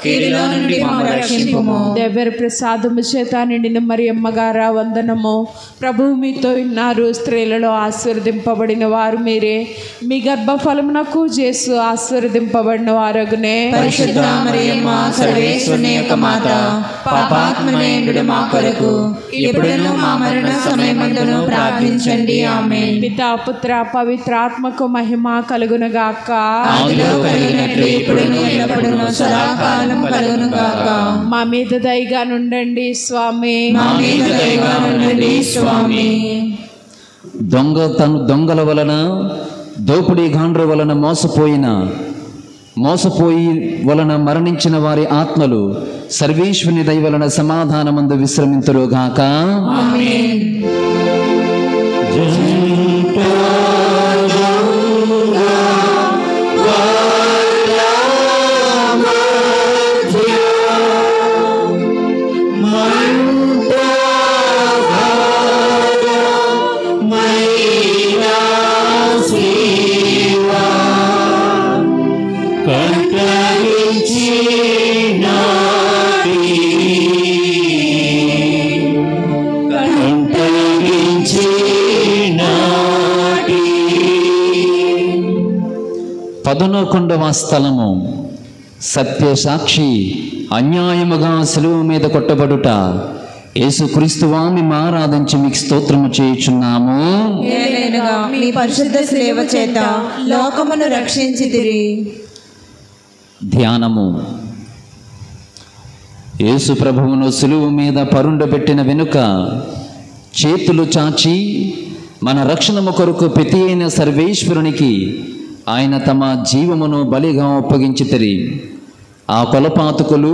కీడులో నుండి మమ్ము రక్షింపుము. దేవర ప్రసాదము చేత నిండిన మరియమ్మ గారా వందనము. ప్రభువు మీతో ఉన్నారు, స్త్రీలలో ఆశీర్వదింపబడిన వారు మీరే, మీ గర్భఫలమునకు యేసు ఆశీర్వదింపబడిన వారగునే. పరిశుద్ధ మరియమ్మ సర్వేశ్వరుని యొక్క మాత, పాపాత్మనేయుడు మా కొరకు ఇప్పుడును మా మరణ సమయమందును ప్రార్థించండి. ఆమేన్. పితా పుత్ర పవిత్రాత్మకు మహిమ కలుగునుగాక. ఆదిలో కలిగినట్లు ఇప్పుడును ఎల్లప్పుడూ సదాకాలం కలుగునుగాక. మా మీద దయగా నుండండి స్వామి. మా మీద దయగా ఉండండి స్వామి. దొంగల వలన, దోపిడీ గాండ్ర వలన మోసపోయి వలన మరణించిన వారి ఆత్మలు సర్వేశ్వరుని దయ వలన సమాధానమందు విశ్రమింతురుగాక. ఆమేన్. 11వ స్థలము సత్యసాక్షి అన్యాయముగా శిలువ మీద కొట్టబడుట. యేసుక్రీస్తువా మేము ఆరాధించి మీకు స్తోత్రము చేయుచున్నాము. ఏలైనగా మీ పరిశుద్ధ సేవ చేత లోకమును రక్షించితిరి. ధ్యానము. యేసు ప్రభువును శిలువ మీద పరుండబెట్టిన వెనుక చేతులు చాచి మన రక్షణము కొరకు ప్రతి అయిన సర్వేశ్వరునికి ఆయన తమ జీవమును బలిగా అప్పగించితిరి. ఆ కొలపాతకులు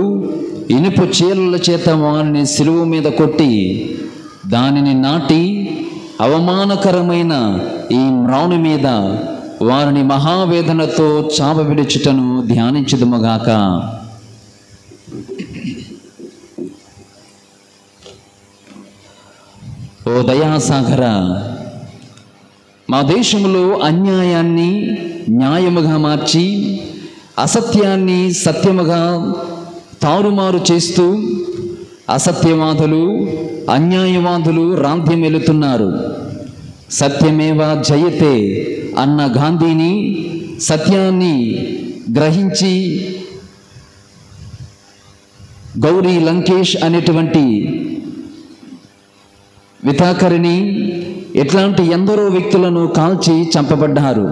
ఇనుపు చీలల చేత వారిని శిలువ మీద కొట్టి దానిని నాటి అవమానకరమైన ఈ మ్రాను మీద వారిని మహావేదనతో చావవిడుచుటను ధ్యానించుదుముగాక. ఓ దయాసాగర, మా దేశంలో అన్యాయాన్ని న్యాయముగా మార్చి అసత్యాన్ని సత్యముగా తారుమారు చేస్తూ అసత్యవాదులు అన్యాయవాదులు రాంధ్యమెలుతున్నారు. సత్యమేవ జయతే అన్న గాంధీని సత్యాన్ని గ్రహించి గౌరీ లంకేష్ అనేటువంటి వితాకరిని ఇట్లాంటి ఎందరో వ్యక్తులను కాల్చి చంపబడ్డారు.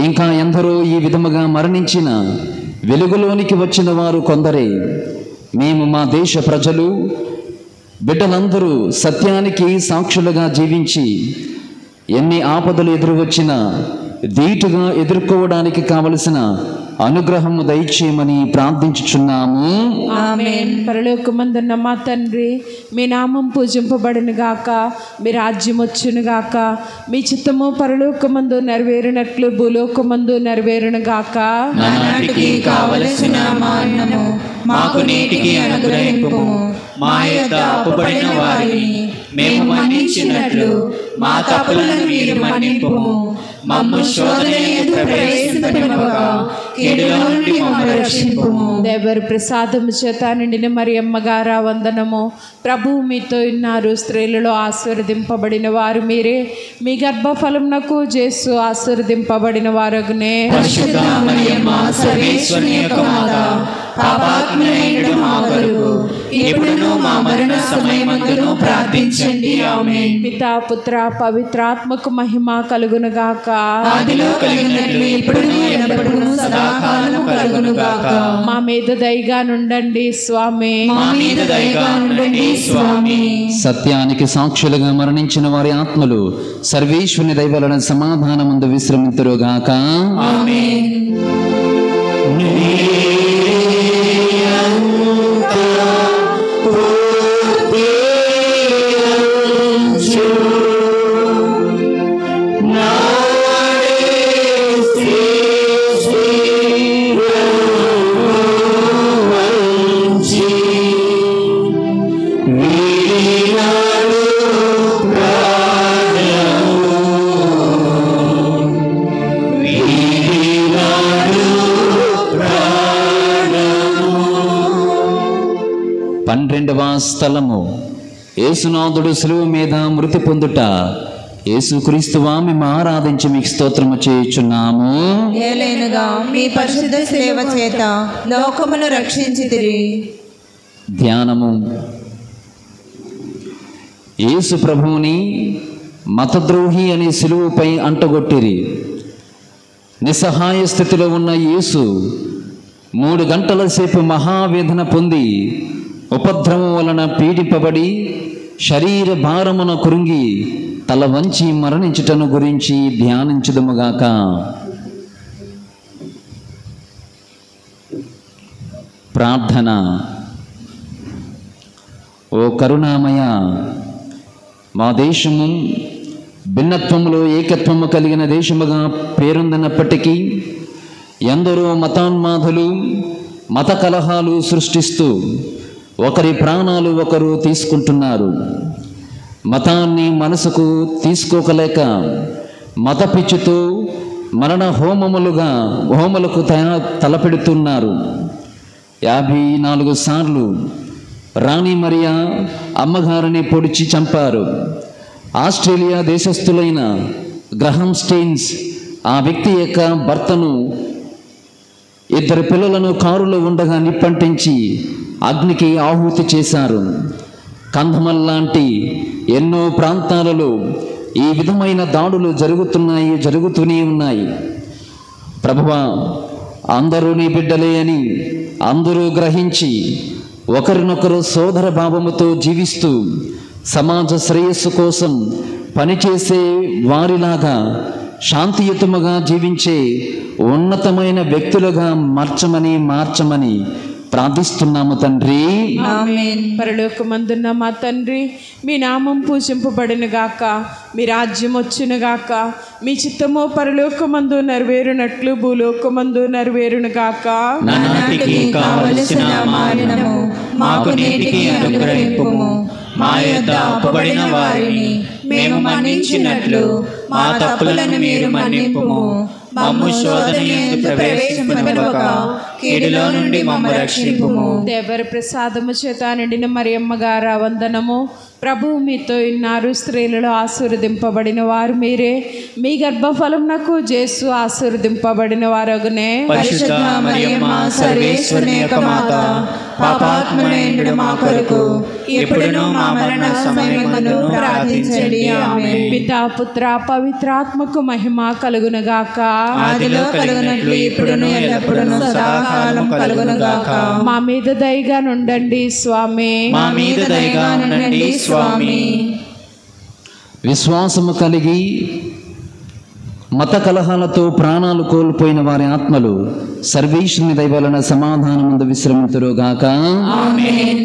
ఇంకా ఎందరో ఈ విధముగా మరణించిన వెలుగులోనికి వచ్చిన వారు కొందరే. మేము మా దేశ ప్రజలు బిడ్డలందరూ సత్యానికి సాక్షులుగా జీవించి ఎన్ని ఆపదలు ఎదురు వచ్చినా ధీటుగా ఎదుర్కోవడానికి కావలసిన అనుగ్రహము దయచేయమని ప్రార్థించుచున్నాము. ఆమేన్. పరలోకమందున్న మా తండ్రి, మీ నామం పూజింపబడును గాక, మీ రాజ్యం వచ్చును గాక, మీ చిత్తము పరలోకమందు నెరవేరినట్లు భూలోకమందు నెరవేరును గాక. నానాటికి కావలసిన మా అన్నము మాకు నేటికి అనుగ్రహింపుము. మా యొద్ద అప్పుబడిన వారిని మేము మన్నించినట్లు మా తప్పులను మీరు మన్నింపుము. మమ్ము శోధన యందు ప్రవేశింపనివ్వక కీడులో నుండి మమ్మల్ని రక్షింపుము. దేవరి ప్రసాదము చేత నిండిన మరియమ్మ గారా వందనము. ప్రభువు మీతో ఉన్నారు, స్త్రీలలో ఆశీర్వదింపబడిన వారు మీరే, మీ గర్భఫలమునకు యేసు ఆశీర్వదింపబడిన వారగునే. పరిశుద్ధ మరియమ్మ సర్వేశ్వరుని యొక్క మాత, పాపాత్ములైన మా కొరకు ఎప్పుడును మా మరణ సమయమందును ప్రార్థించండి. ఆమేన్. పితా పుత్ర పవిత్రాత్మకు మహిమ కలుగును గాక. ఆదిలో కలిగినట్లు ఇప్పుడును ఎల్లప్పుడూ సదాకాలము కలుగును గాక. మా మీద దయగా నుండండి స్వామి. మా మీద దయగా ఉండండి స్వామి. సత్యానికి సాక్షులుగా మరణించిన వారి ఆత్మలు సర్వేశ్వరుని దయ వలన సమాధానమందు విశ్రమింతురుగాక. ఆమేన్. పన్నెండవ స్థలము యేసునాథుడు శిలువ మీద మృతి పొందుట. యేసుక్రీస్తువా మేము ఆరాధించి మీకు స్తోత్రము చేయుచున్నాము. ఏలైనగా మీ పరిశుద్ధ సేవ చేత లోకమును రక్షించితిరి. ధ్యానము. యేసు ప్రభువుని మతద్రోహి అని శిలువపై అంటగొట్టిరి. నిస్సహాయ స్థితిలో ఉన్న యేసు 3 గంటల సేపు మహావేదన పొంది ఉపద్రవం వలన పీడింపబడి శరీర భారమున కృంగి తల వంచి మరణించుటను గురించి ధ్యానించుదుముగాక. ప్రార్థన. ఓ కరుణామయ, మా దేశము భిన్నత్వములో ఏకత్వము కలిగిన దేశముగా పేరొందినప్పటికీ ఎందరో మతాన్మాదులు మత కలహాలు సృష్టిస్తూ ఒకరి ప్రాణాలు ఒకరు తీసుకుంటున్నారు. మతాన్ని మనసుకు తీసుకోకలేక మత పిచ్చితో మరణ హోమములకు తలపెడుతున్నారు. 54 సార్లు రాణి మరియా అమ్మగారిని పొడిచి చంపారు. ఆస్ట్రేలియా దేశస్థులైన గ్రహం స్టెయిన్స్ ఆ వ్యక్తి యొక్క భర్తను, ఇద్దరు పిల్లలను కారులో ఉండగా నిప్పంటించి అగ్నికి ఆహుతి చేశారు. కంధమల్ లాంటి ఎన్నో ప్రాంతాలలో ఈ విధమైన దాడులు జరుగుతూనే ఉన్నాయి. ప్రభువా, అందరూ నీ బిడ్డలే అని అందరూ గ్రహించి ఒకరినొకరు సోదర భావముతో జీవిస్తూ సమాజ శ్రేయస్సు కోసం పనిచేసే వారిలాగా శాంతియుతముగా జీవించే ఉన్నతమైన వ్యక్తులుగా మార్చమని ప్రార్థిస్తున్నాము తండ్రి. ఆమేన్. పరలోకమందున్న మా తండ్రి, మీ నామం పూజింపబడును గాక, మీ రాజ్యం వచ్చును గాక, మీ చిత్తము పరలోకమందు నెరవేరునట్లు భూలోకమందు నెరవేరును గాక. నానాటికి కావలసిన మానము మాకు నేటికి అనుగ్రహింపుము. మా యొద్ద అప్పుబడిన వారిని మేము మన్నించినట్లు మా తప్పులను మీరు మన్నింపుము. మమ్ము శోధనయందు ప్రవేశింపనివ్వక కీడులో నుండి మమ్ము రక్షింపుము. దేవర ప్రసాదము చేత నిండిన మరియమ్మ గారా వందనము. ప్రభువు మీతో ఉన్నారు, స్త్రీలలో ఆశీర్వదింపబడిన వారు మీరే, మీ గర్భఫలం నాకు జేసు ఆశీర్వదింపబడిన వారగునే. పరిశుద్ధ మరియమ్మ సర్వేశ్వరుని యొక్క మాత, పాపాత్ములైన మా కొరకు ఎప్పుడును మా మరణ సమయమందు ప్రార్థించండి. ఆమేన్. పితా పుత్ర పవిత్రాత్మకు మహిమ కలుగునుగాక. ఆదిలో కలుగునట్లు ఇప్పుడును ఎల్లప్పుడును సదాకాలం కలుగునుగాక. మా మీద దయగా నుండండి స్వామి. మా మీద దయగా నుండండి స్వామి. విశ్వాసము కలిగి మత కలహాలతో ప్రాణాలు కోల్పోయిన వారి ఆత్మలు సర్వేశ్వరుని దయ వలన సమాధానమందు విశ్రమింతురుగాక. ఆమేన్.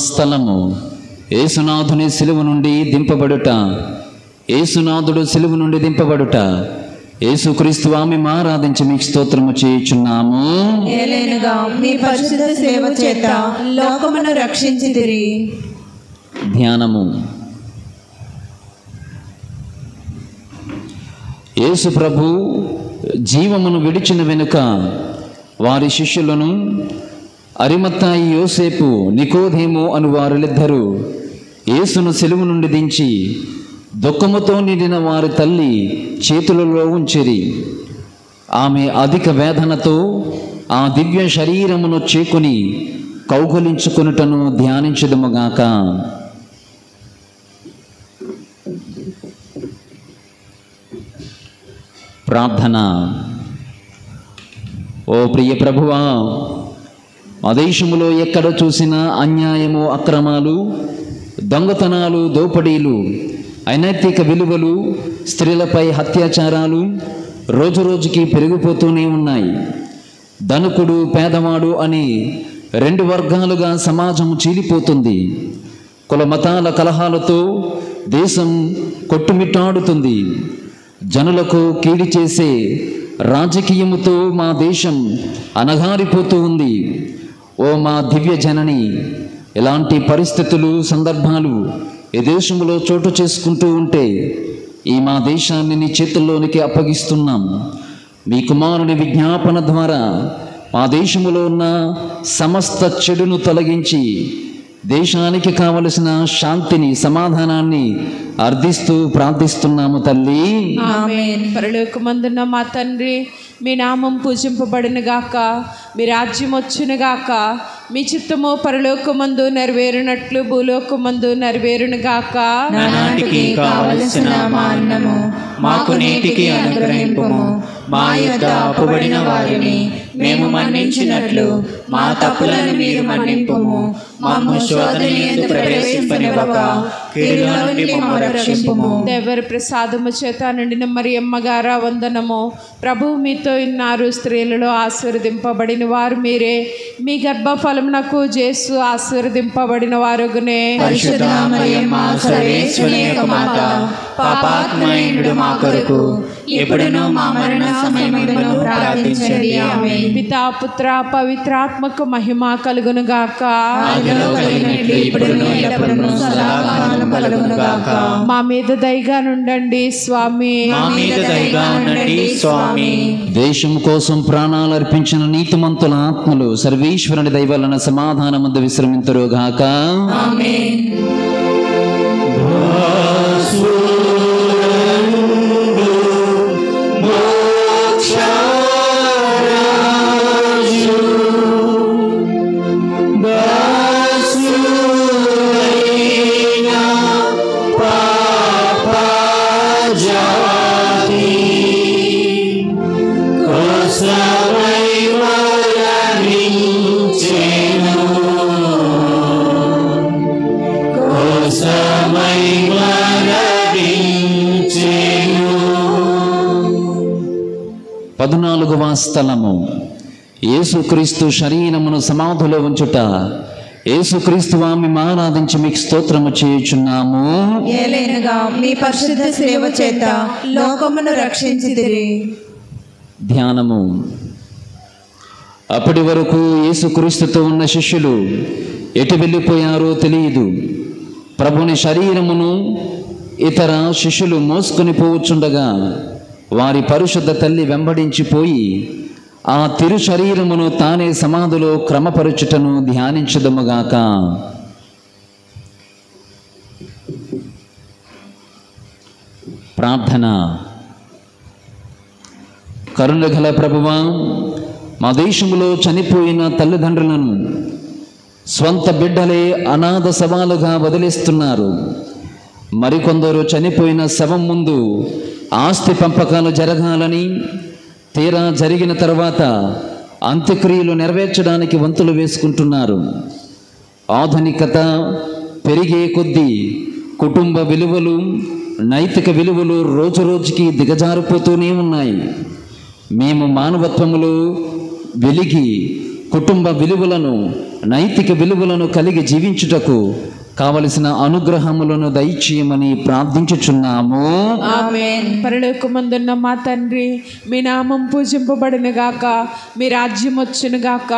స్థలము యేసునాథుని సిలువ నుండి దింపబడుట. యేసునాథుడు సిలువ నుండి దింపబడుట. యేసుక్రీస్తు ఆమె ఆరాధించి మీకు స్తోత్రము చేయుచున్నాము. ఏలైనగా మీ పరిశుద్ధ సేవ చేత లోకమును రక్షించితిరి. ధ్యానము. యేసు ప్రభు జీవమును విడిచిన వెనుక వారి శిష్యులను అరిమత్తాయి, యోసేపు, నికోదేము అను వారిద్దరూ యేసును సిలువ నుండి దించి దుఃఖముతో నిండిన వారి తల్లి చేతులలో ఉంచిరి. ఆమె అధిక వేదనతో ఆ దివ్య శరీరమును చేకుని కౌగలించుకొనుటను ధ్యానించుదుముగాక. ప్రార్థన. ఓ ప్రియ ప్రభువా, మా దేశములో ఎక్కడ చూసినా అన్యాయము, అక్రమాలు, దొంగతనాలు, దోపిడీలు, అనైతిక విలువలు, స్త్రీలపై అత్యాచారాలు రోజురోజుకి పెరిగిపోతూనే ఉన్నాయి. ధనికుడు, పేదవాడు అని రెండు వర్గాలుగా సమాజం చీలిపోతుంది. కుల మతాల కలహాలతో దేశం కొట్టుమిట్టాడుతుంది. జనులకు కీడి చేసే రాజకీయముతో మా దేశం అణగారిపోతూ ఉంది. ఓ మా దివ్య జనని, ఇలాంటి పరిస్థితులు, సందర్భాలు ఈ దేశంలో చోటు చేసుకుంటూ ఉంటే ఈ మా దేశాన్ని నీ చేతుల్లోనికి అప్పగిస్తున్నాం. మీ కుమారుని విజ్ఞాపన ద్వారా మా దేశంలో ఉన్న సమస్త చెడును తొలగించి దేశానికి కావలసిన శాంతిని, సమాధానాన్ని అర్థిస్తూ ప్రార్థిస్తున్నాము తల్లి. ఆమేన్. పరలోకమందున్న మా తండ్రి, మీ నామం పూజింపబడును గాక, మీ రాజ్యం వచ్చును గాక, మీ చిత్తము పరలోకమందు నెరవేరునట్లు భూలోకమందు నెరవేరును గాక. నానాటికి కావలసిన మా అన్నము మాకు నేటికి అనుగ్రహింపుము. మా యొద్ద అప్పుబడిన వారిని మేము మన్నించినట్లు మా తప్పులను మీరు మన్నింపుము. మమ్ము శోధనయందు ప్రవేశింపనివ్వక కీడులో నుండి మమ్మల్ని రక్షింపుము. దేవరి ప్రసాదము చేత నిండిన మరియమ్మ గారా వందనము. ప్రభువు మీతో ఉన్నారు, స్త్రీలలో ఆశీర్వదింపబడిన వారు మీరే. మీ గర్భఫలమునకు యేసు ఆశీర్వదింపబడిన వారుగునే. పరిశుద్ధ మరియమ్మ సర్వేశ్వరుని యొక్క మాత, పాపాత్ములైన మా కొరకు ఎప్పుడును మా మరణ సమయమందును ప్రార్థించండి. ఆమేన్. పితా పుత్ర పవిత్రాత్మకు మహిమ కలుగును గాక. ఆదిలో కలిగినట్లు ఇప్పుడును ఎల్లప్పుడును సదాకాలం కలుగును గాక. మా మీద దయగా నుండండి స్వామి. మా మీద దయగా ఉండండి స్వామి. దేశం కోసం ప్రాణాలు అర్పించిన నీతిమంతుల ఆత్మలు సర్వేశ్వరుని దయ వలన సమాధానమందు విశ్రమింతురుగాక. ఆమేన్. పద్నాలుగవ స్థలము యేసుక్రీస్తు శరీరమును సమాధిలో ఉంచుట. యేసుక్రీస్తు వామి ఆరాధించి మీకు స్తోత్రము చేయుచున్నాము. ఏలైనగా మీ పరిశుద్ధ సేవ చేత లోకమును రక్షించితిరి. ధ్యానము. అప్పటి వరకు యేసుక్రీస్తుతో ఉన్న శిష్యులు ఎటు వెళ్ళిపోయారో తెలియదు. ప్రభుని శరీరమును ఇతర శిష్యులు మోసుకొని పోవచ్చుండగా వారి పరిశుద్ధ తల్లి వెంబడించిపోయి ఆ తిరు శరీరమును తానే సమాధిలో క్రమపరచుటను ధ్యానించదముగాక. ప్రార్థన. కరుణగల ప్రభువా, మా దేశంలో చనిపోయిన తల్లిదండ్రులను స్వంత బిడ్డలే అనాథ శవాలుగా వదిలేస్తున్నారు. మరికొందరు చనిపోయిన శవం ముందు ఆస్తి పంపకాలు జరగాలని, తీరా జరిగిన తర్వాత అంత్యక్రియలు నెరవేర్చడానికి వంతులు వేసుకుంటున్నారు. ఆధునికత పెరిగే కొద్దీ కుటుంబ విలువలు, నైతిక విలువలు రోజురోజుకి దిగజారిపోతూనే ఉన్నాయి. మేము మానవత్వములో వెలిగి కుటుంబ విలువలను, నైతిక విలువలను కలిగి జీవించుటకు కావలసిన అనుగ్రహములను దయచేయమని ప్రార్థించుచున్నాము. ఆమేన్. పరలోకమందున్న మా తండ్రి, మీ నామం పూజింపబడిన గాక. మీ రాజ్యం వచ్చును గాక.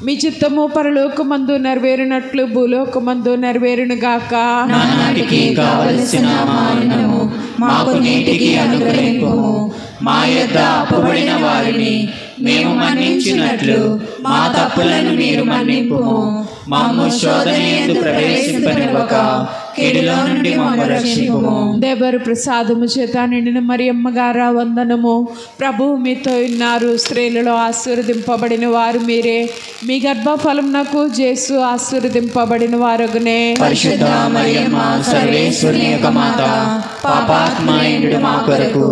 మీ చిత్తము పరలోకమందు నెరవేరినట్లు భూలోకమందు నెరవేరును గాక. నానాటికి కావలసిన మా అన్నము మాకు నేటికి అనుగ్రహింపుము. మా యొద్ద అప్పుబడిన వారిని మేము మన్నించినట్లు మా తప్పులను మీరు మన్నింపుము. మమ్ము శోధనయందు ప్రవేశింపనివ్వక కీడులో నుండి మమ్ము రక్షింపుము. దేవరు ప్రసాదము చేత నిండిన మరియమ్మ గారా వందనము. ప్రభువు మీతో ఉన్నారు, స్త్రీలలో ఆశీర్వదింపబడిన వారు మీరే. మీ గర్భఫలమునకు యేసు ఆశీర్వదింపబడిన వారుగునే. పరిశుద్ధ మరియమ్మ సర్వేశ్వరుని యొక్క మాత, పాపాత్ములైన మా కొరకు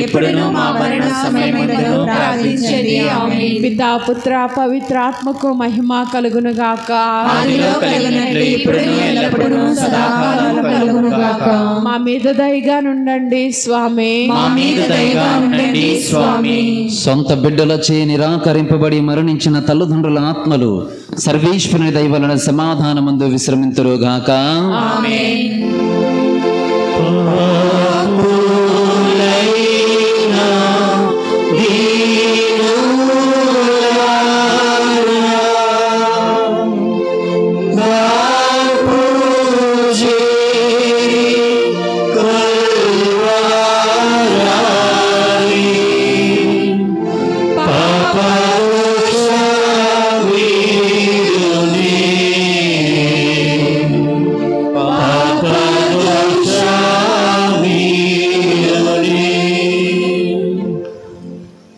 ఎప్పుడును మా మరణ సమయమందును ప్రార్థించండి. ఆమేన్. పితా పుత్ర పవిత్రాత్మకు మహిమ కలుగును గాక. ఆదిలో కలిగినట్లు ఇప్పుడును ఎల్లప్పుడును సదాకాలం కలుగును గాక. మా మీద దయగా నుండండి స్వామి. మా మీద దయగా ఉండండి స్వామి. సొంత బిడ్డలచే నిరాకరింపబడి మరణించిన తల్లిదండ్రుల ఆత్మలు సర్వేశ్వరుని దయ వలన సమాధానమందు విశ్రమింతురుగాక. ఆమేన్.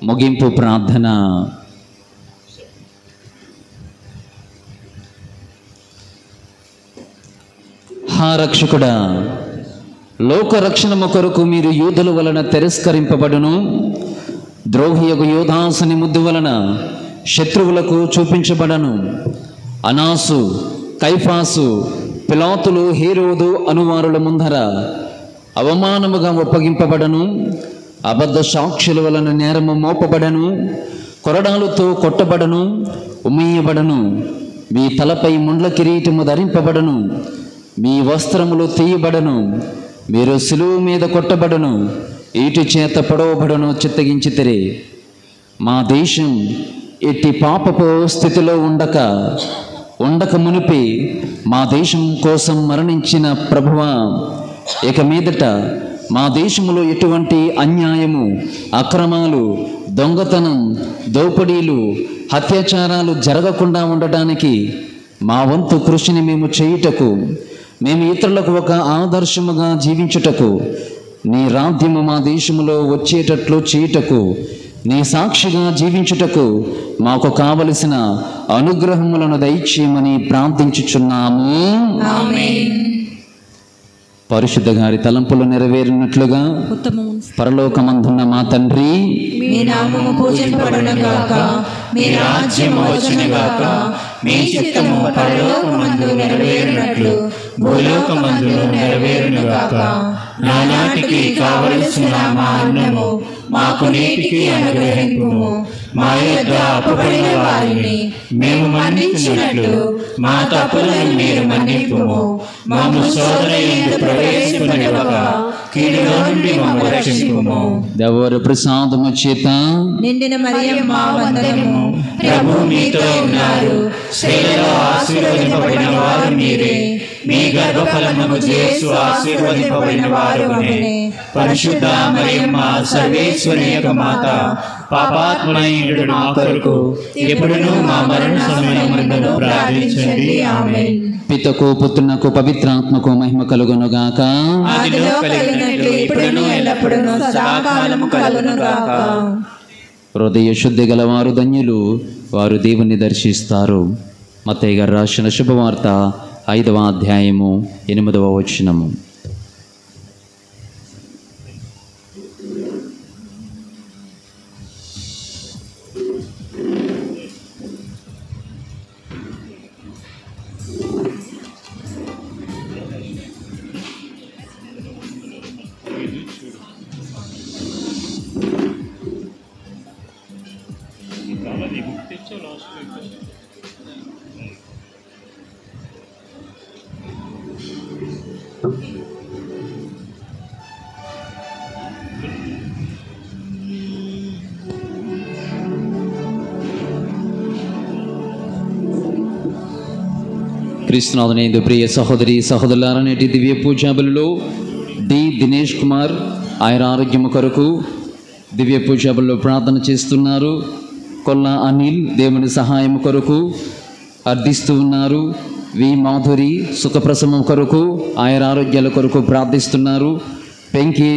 ముగింపు ప్రార్థన. హా రక్షకుడా, లోక రక్షణము కొరకు మీరు యూదుల వలన తిరస్కరింపబడును, ద్రోహియగు యోధాసుని ముద్దు వలన శత్రువులకు చూపించబడను. అనాసు, కైఫాసు, పిలాతులు హేరోదు అనువారుల ముందర అవమానముగా ఒప్పగింపబడను, అబద్ధ సాక్షుల వలన నేరము మోపబడను, కొరడాలతో కొట్టబడను, ఉమ్మేయబడను, మీ తలపై ముండ్ల కిరీటము ధరింపబడను, మీ వస్త్రములు తీయబడను, మీరు సిలువ మీద కొట్టబడను, ఈటి చేత పొడవబడను చిత్తగించితిరి. మా దేశం ఎట్టి పాపపు స్థితిలో ఉండక మునిపి మా దేశం కోసం మరణించిన ప్రభువా, ఇక మీదట మా దేశంలో ఎటువంటి అన్యాయము, అక్రమాలు, దొంగతనం, దోపిడీలు, అత్యాచారాలు జరగకుండా ఉండటానికి మా వంతు కృషిని మేము చేయుటకు, మేము ఇతరులకు ఒక ఆదర్శముగా జీవించుటకు, నీ రాజ్యము మా దేశములో వచ్చేటట్లు చేయుటకు, నీ సాక్షిగా జీవించుటకు మాకు కావలసిన అనుగ్రహములను దయచేయమని ప్రార్థించుచున్నాము. ఆమేన్. పరిశుద్ధ గారి తలంపులు నెరవేరినట్లుగా పరలోకమందున్న మా తండ్రి, మీ నామము పూజింపబడునుగాక, మీ రాజ్యము వచ్చునుగాక, మీ చిత్తము పరలోకమందు నెరవేరునట్లు భూలోకమందు నెరవేరునుగాక. నానాటికి కావలసిన మా అన్నము మాకు నేటికి అనుగ్రహింపుము. మా యొద్ద అప్పుపడిన వారిని మేము మన్నించినట్లు మా తప్పులను మీరు మన్నింపుము. మాము శోధన యందు ప్రవేశింపనివ్వక కీడులో నుండి మమ్ము రక్షింపుము. దేవర ప్రసాదము చేత నిండిన మరియమ్మ వందనము, ప్రభు మీతో ఉన్నారు, స్త్రీలలో ఆశీర్వదింపబడిన వారు మీరే, మీ గర్భఫలము యేసు ఆశీర్వదింపబడిన వారునే. పరిశుద్ధ మరియమ్మ సర్వేశ్వరి యొక్క మాత, పాపాత్ములైన మా కొరకు ఎప్పుడును మా మరణ సమయమందును ప్రార్థించండి. ఆమేన్. పితకు పుత్రునకు పవిత్రాత్మకు మహిమ కలుగునుగాక. ఆదిలో కలిగినట్లు ఇప్పుడును ఎల్లప్పుడును సదాకాలము కలుగునుగాక. హృదయ శుద్ధి గలవారు ధన్యులు, వారు దేవుని దర్శిస్తారు. మత్తయి గారు రాసిన శుభవార్త 5వ అధ్యాయము 8వ వచనము. క్రీస్తునాథుని ప్రియ సహోదరి సహోదరులారా, నేటి దివ్య పూజా బలిలో డి దినేష్ కుమార్ ఆయన ఆరోగ్యము కొరకు దివ్య పూజా బలిలో ప్రార్థన చేస్తున్నారు. కొల్లా అనిల్ దేవుని సహాయం కొరకు అర్థిస్తూ ఉన్నారు. వి మాధురి సుఖప్రసవం కొరకు ఆయన ఆరోగ్యాల కొరకు ప్రార్థిస్తున్నారు. పెంకి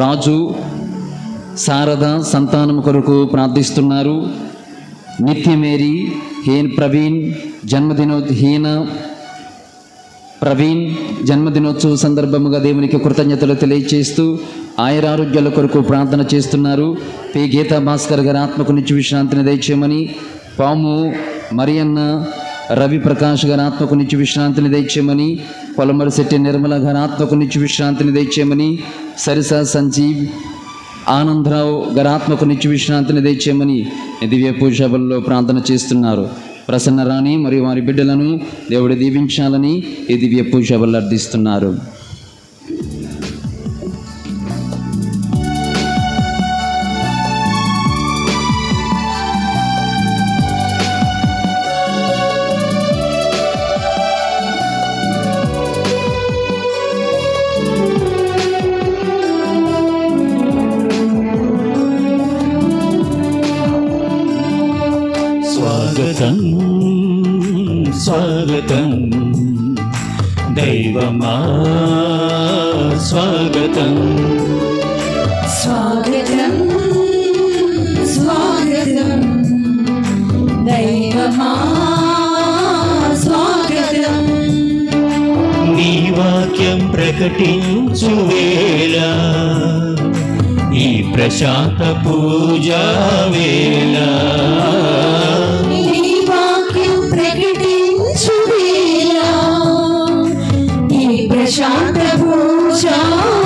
రాజు శారద సంతానం కొరకు ప్రార్థిస్తున్నారు. నిత్యమేరి ప్రవీణ్ జన్మదినోత్సవ సందర్భముగా దేవునికి కృతజ్ఞతలు తెలియచేస్తూ ఆయురారోగ్యాల కొరకు ప్రార్థన చేస్తున్నారు. పి గీతా భాస్కర్ గారి ఆత్మకు నిత్య విశ్రాంతిని దయచేయమని, పాము మరియన్న రవి ప్రకాష్ గారి ఆత్మకు నిత్య విశ్రాంతిని దయచేయమని, పొలమరిశెట్టి నిర్మల గారి ఆత్మకు నిత్య విశ్రాంతిని దయచేయమని, సరిసా సంజీవ్ ఆనందరావు గారి ఆత్మకు నిత్య విశ్రాంతిని దయచేయమని దివ్య పూజాబల్లో ప్రార్థన చేస్తున్నారు. ప్రసన్న రాణి మరియు వారి బిడ్డలను దేవుడు దీవించాలని ఈ దివ్య పూజాబల్లో అర్థిస్తున్నారు. స్వాగతం దైవమా, స్వాగతం స్వాగతం స్వాగతం దైవమా, స్వాగతం. నీ వాక్యం ప్రకటించు వేళ, ఈ ప్రశాంత పూజా వేళ, నీ వాక్యం ప్రకటించు వేళ, ప్రశాంత పూజా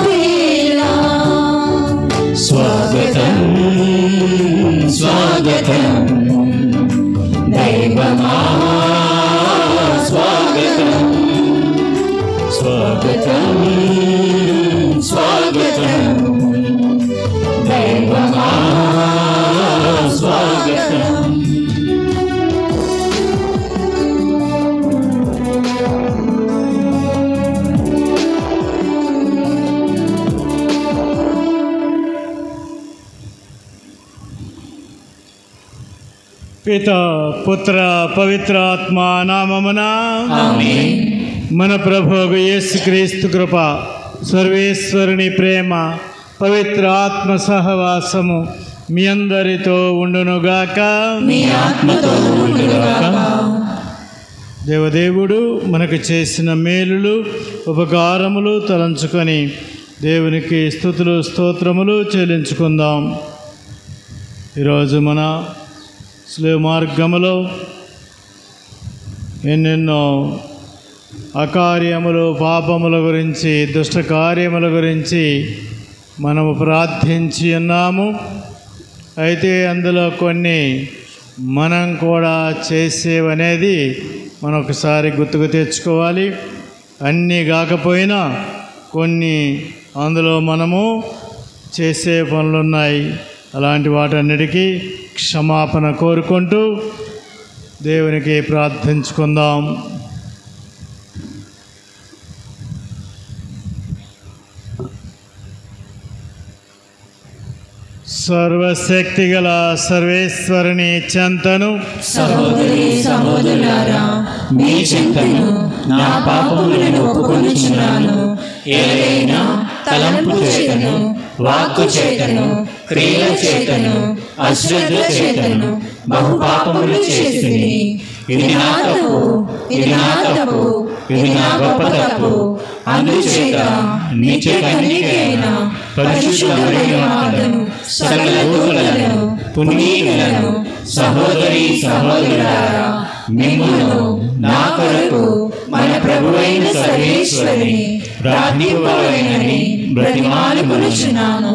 వేళ స్వాగతం స్వాగతం దైవమా స్వాగతం స్వాగతం స్వాగతం దైవమా స్వాగతం. పిత పుత్ర పవిత్రాత్మ నామమున ఆమేన్. మన ప్రభువు యేసుక్రీస్తు కృప, సర్వేశ్వరుని ప్రేమ, పవిత్ర ఆత్మ సహవాసము మీ అందరితో ఉండునుగాక. మీ ఆత్మతో ఉండుగాక. దేవదేవుడు మనకు చేసిన మేలులు ఉపకారములు తలంచుకొని దేవునికి స్తుతులు స్తోత్రములు చెల్లించుకుందాం. ఈరోజు మన స్లో మార్గములో ఎన్నెన్నో అకార్యములు, పాపముల గురించి, దుష్ట కార్యముల గురించి మనము ప్రార్థించి ఉన్నాము. అయితే అందులో కొన్ని మనం కూడా చేసేవనేది మనం ఒకసారి గుర్తుకు తెచ్చుకోవాలి. అన్నీ కాకపోయినా కొన్ని అందులో మనము చేసే పనులున్నాయి. అలాంటి వాటన్నిటికీ క్షమాపణ కోరుకుంటూ దేవునికి ప్రార్థించుకుందాం. సర్వశక్తిగల సర్వేశ్వరుని చెంతను సహోదరి సహోదరులారా, మీ చింతను నా పాపములను ఒప్పుకొనుచున్నాను. ఏదైనా తలంపు చేతను, వాక్కు చేతను, క్రియల చేతను, అశ్రద్ధ చేతను బహు పాపములు చేసిని. ఇది నా తప్పు, ఇది నా తప్పు, ఇది నా గొప్ప తప్పు. అందుచేత నిత్య కన్యకైన పరిశుద్ధ మరియమాతను, సకల దూతలను, పునీతులను, సహోదరి సహోదరులారా, మిమ్మును నా కొరకు మన ప్రభువైన సర్వేశ్వరుని ప్రార్థింపవలెనని బ్రతిమాలుకొనుచున్నాను.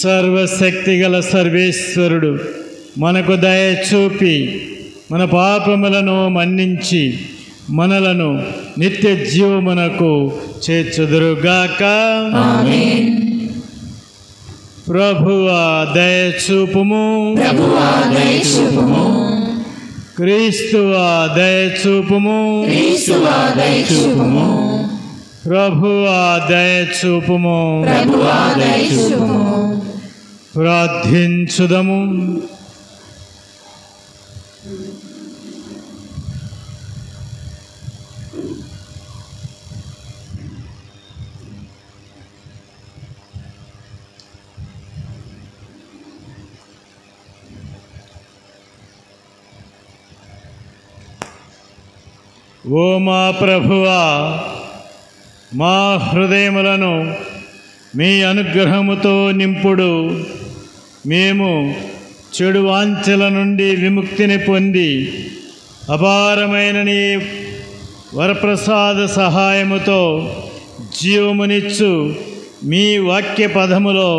సర్వశక్తిగల సర్వేశ్వరుడు మనకు దయ చూపి మన పాపములను మన్నించి మనలను నిత్య జీవమునకు చేర్చుదురుగాక. ఆమేన్. ప్రభువా దయ చూపుము, ప్రభువా దయ చూపుము, క్రీస్తువా దయ చూపుము, క్రీస్తువా దయ చూపుము, ప్రభువా దయ చూపుము. ప్రభువా దయ చూపుము. ప్రార్థించుదము. ఓ మా ప్రభువా, మా హృదయములను మీ అనుగ్రహముతో నింపుడు. మేము చెడు వాంఛల నుండి విముక్తిని పొంది అపారమైన నీ వరప్రసాద సహాయముతో జీవమునిచ్చు మీ వాక్య పదములో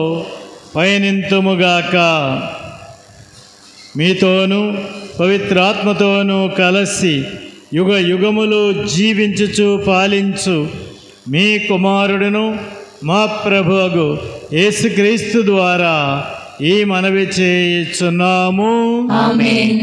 పయనింతుముగాక. మీతోనూ పవిత్రాత్మతోనూ కలిసి యుగ యుగములు జీవించుచు పాలించు మీ కుమారుడును మా ప్రభువు యేసుక్రీస్తు ద్వారా ఈ మనవి చేయుచున్నాము. ఆమేన్.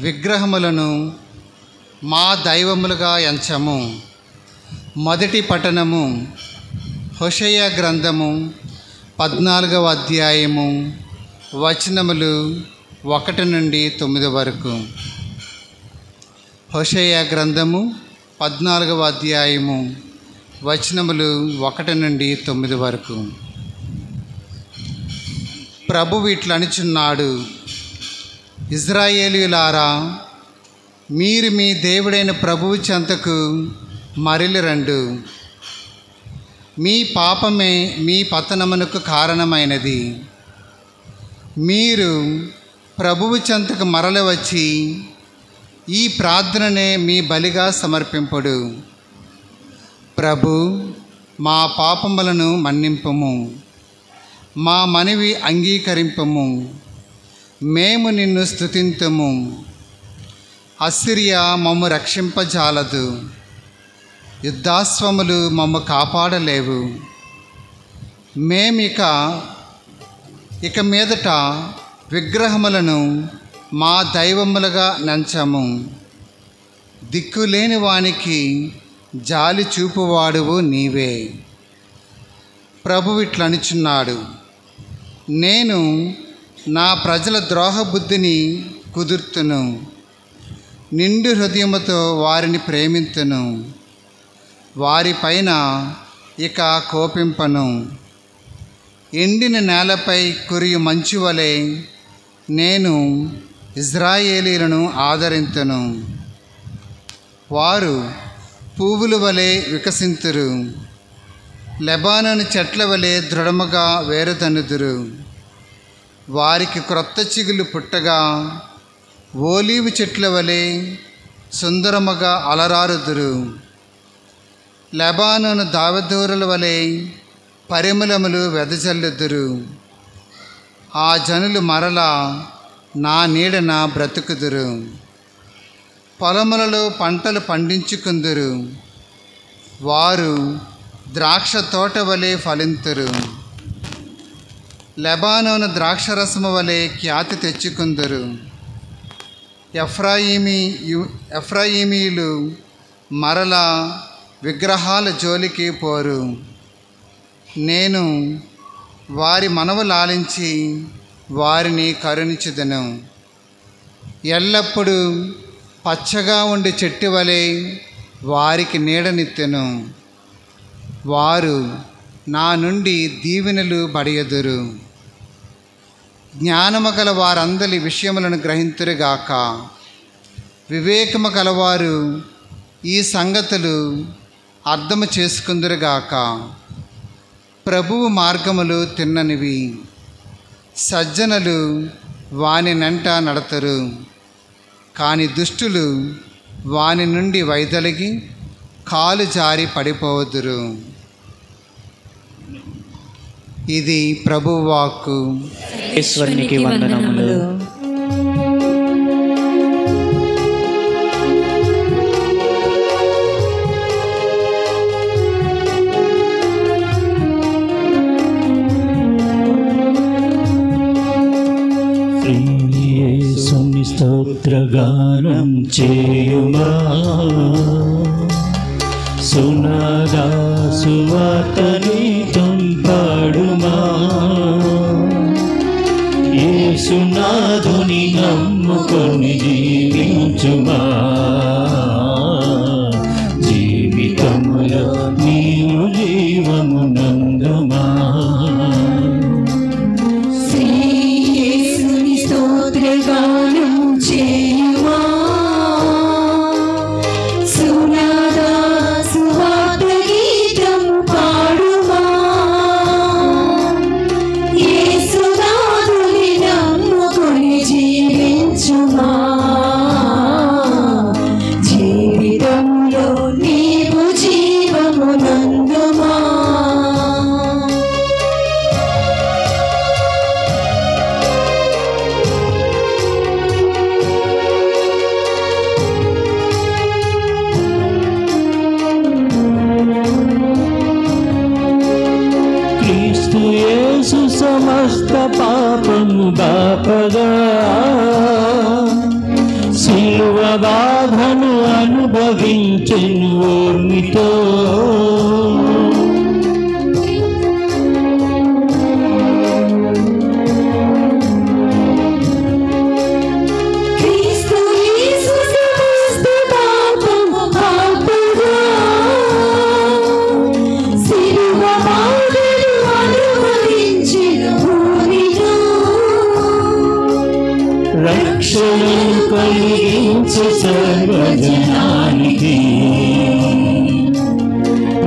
విగ్రహములను మా దైవములుగా ఎంచము. మొదటి పఠనము హోషేయ గ్రంథము 14వ అధ్యాయము వచనములు 1 నుండి 9 వరకు. హోషేయ గ్రంథము 14వ అధ్యాయము వచనములు 1 నుండి 9 వరకు. ప్రభువు ఇట్లనుచున్నాడు, ఇశ్రాయేలీయులారా, మీరు మీ దేవుడైన ప్రభువు చెంతకు మరలి రండు. మీ పాపమే మీ పతనమునకు కారణమైనది. మీరు ప్రభువు చెంతకు మరలి వచ్చి ఈ ప్రార్థననే మీ బలిగా సమర్పింపుడు. ప్రభు, మా పాపములను మన్నింపము, మా మనవి అంగీకరింపము, మేము నిన్ను స్తుతింతుము. అసిరియా మమ్ము రక్షింపజాలదు, యుద్ధాశ్వములు మమ్ము కాపాడలేవు. మేమిక మీదట విగ్రహములను మా దైవములుగా నంచము. దిక్కులేని వానికి జాలి చూపువాడువు నీవే. ప్రభువు ఇట్లనుచున్నాడు, నేను నా ప్రజల ద్రోహబుద్ధిని కుదుర్తును, నిండు హృదయముతో వారిని ప్రేమింతును, వారిపైన ఇక కోపింపను. ఎండిన నేలపై కురియు మంచు వలె నేను ఇశ్రాయేలీయులను ఆదరింతును. వారు పువ్వుల వలె వికసింతురు, లెబానోను చెట్ల వలె దృఢముగా వేరుదన్నుదురు. వారికి క్రొత్త చిగులు పుట్టగా ఓలీవు చెట్ల వలె సుందరముగా అలరారుదురు. లెబానోను దావదూరుల వలె పరిమళములు వెదజల్లుదురు. ఆ జనులు మరలా నా నీడన బ్రతుకుదురు. పొలములలో పంటలు పండించుకుందురు. వారు ద్రాక్ష తోట వలె ఫలింతురు. లెబానోను ద్రాక్షరసము వలె ఖ్యాతి తెచ్చుకుందురు. ఎఫ్రాయిమీయులు మరలా విగ్రహాల జోలికి పోరు. నేను వారి మనవులాలించి వారిని కరుణించుదును. ఎల్లప్పుడూ పచ్చగా ఉండి చెట్టు వలె వారికి నీడనిత్తెను. వారు నా నుండి దీవెనలు బడియదురు. జ్ఞానము గల వారందరి విషయములను గ్రహింతురుగాక. వివేకము గలవారు ఈ సంగతులు అర్థము చేసుకుందురుగాక. ప్రభువు మార్గములు తిన్ననివి, సజ్జనులు వాని వెంట నడతరు. కానీ దుష్టులు వాని నుండి వైదొలిగి కాలు జారి పడిపోవదురు. ఇది ప్రభువు వాక్కు. ఈశ్వరునికి వందనములు. యేసుని స్తోత్రగానం చేయుమా, సునాదా సువార్తని పాడుమా. యేసునాథుని నమ్ముకొని జీవించుమా. జీవితములో నీవు జీవమునందుమా. స్తోత్రగానం చేయుమా, సునాదా సువార్త గీతం పాడుమా. యేసునాథుని నమ్ముకొని జీవించుమా. జీవితంలో నీవు జీవమునందుమా. క్రీస్తు యేసు సమస్త పాపము బాపగా, శిలువ బాధను అనుభవించెను ఓర్మితో. క్రీస్తు యేసు సమస్త పాపము బాపగా, కలిగించు సర్వజనానికి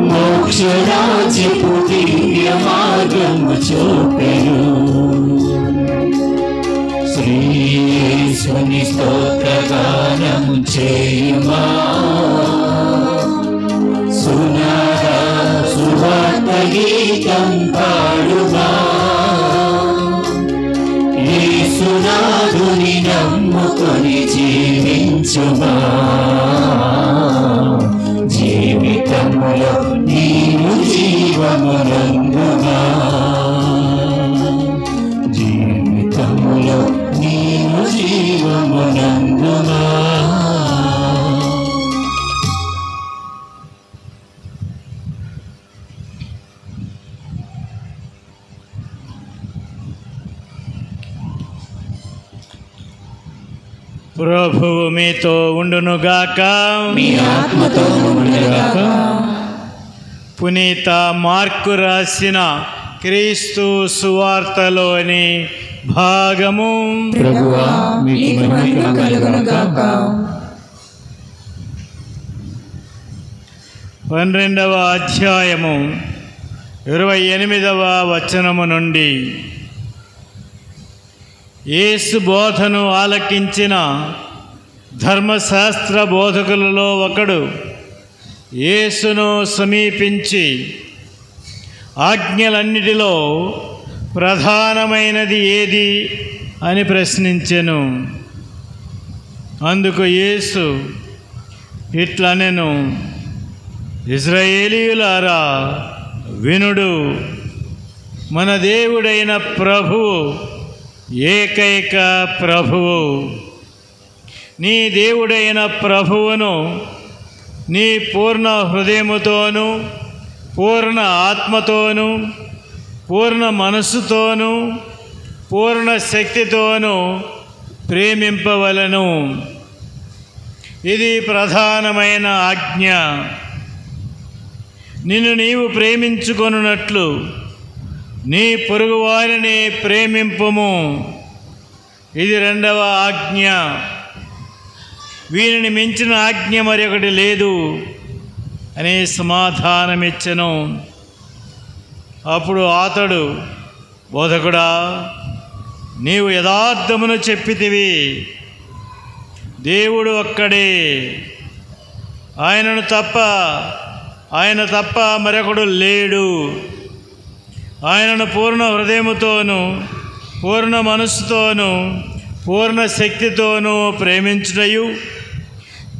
మోక్షరాజ్యపు దివ్య మార్గము చూపెను. శ్రీయేసుని స్తోత్రగానము చేయుమా, సునాదా సువార్త గీతం పాడుమా, యేసునాథుని నమ్ముకొని జీవించుమా, జీవితములో నీవు జీవమునందుమా, జీవితములో నీవు జీవమునందుమా. ప్రభువు మీతో ఉండునుగాక. మీ ఆత్మతోను ఉండుగాక. పునీత మార్కు రాసిన క్రీస్తు సువార్తలోని భాగము. ప్రభువా మీకు మహిమ కలుగునుగాక. 12వ అధ్యాయము 28వ వచనము నుండి. యేసు బోధను ఆలకించిన ధర్మశాస్త్ర బోధకులలో ఒకడు యేసును సమీపించి, ఆజ్ఞలన్నిటిలో ప్రధానమైనది ఏది అని ప్రశ్నించెను. అందుకు యేసు ఇట్లనెను, ఇశ్రాయేలీయులారా వినుడు, మన దేవుడైన ప్రభువు ఏకైక ప్రభువు. నీ దేవుడైన ప్రభువును నీ పూర్ణ హృదయముతోనూ పూర్ణ ఆత్మతోనూ పూర్ణ మనస్సుతోనూ పూర్ణ శక్తితోనూ ప్రేమింపవలెను. ఇది ప్రధానమైన ఆజ్ఞ. నిన్ను నీవు ప్రేమించుకొనున్నట్లు నీ పొరుగువారిని ప్రేమింపుము. ఇది 2వ ఆజ్ఞ. వీరిని మించిన ఆజ్ఞ మరొకటి లేదు అని సమాధానమిచ్చెను. అప్పుడు అతడు, బోధకుడా, నీవు యథార్థమును చెప్పితివి. దేవుడు ఒక్కడే, ఆయన తప్ప మరొకడు లేడు. ఆయనను పూర్ణ హృదయముతోనూ పూర్ణ మనస్సుతోనూ పూర్ణ శక్తితోనూ ప్రేమించుటయు,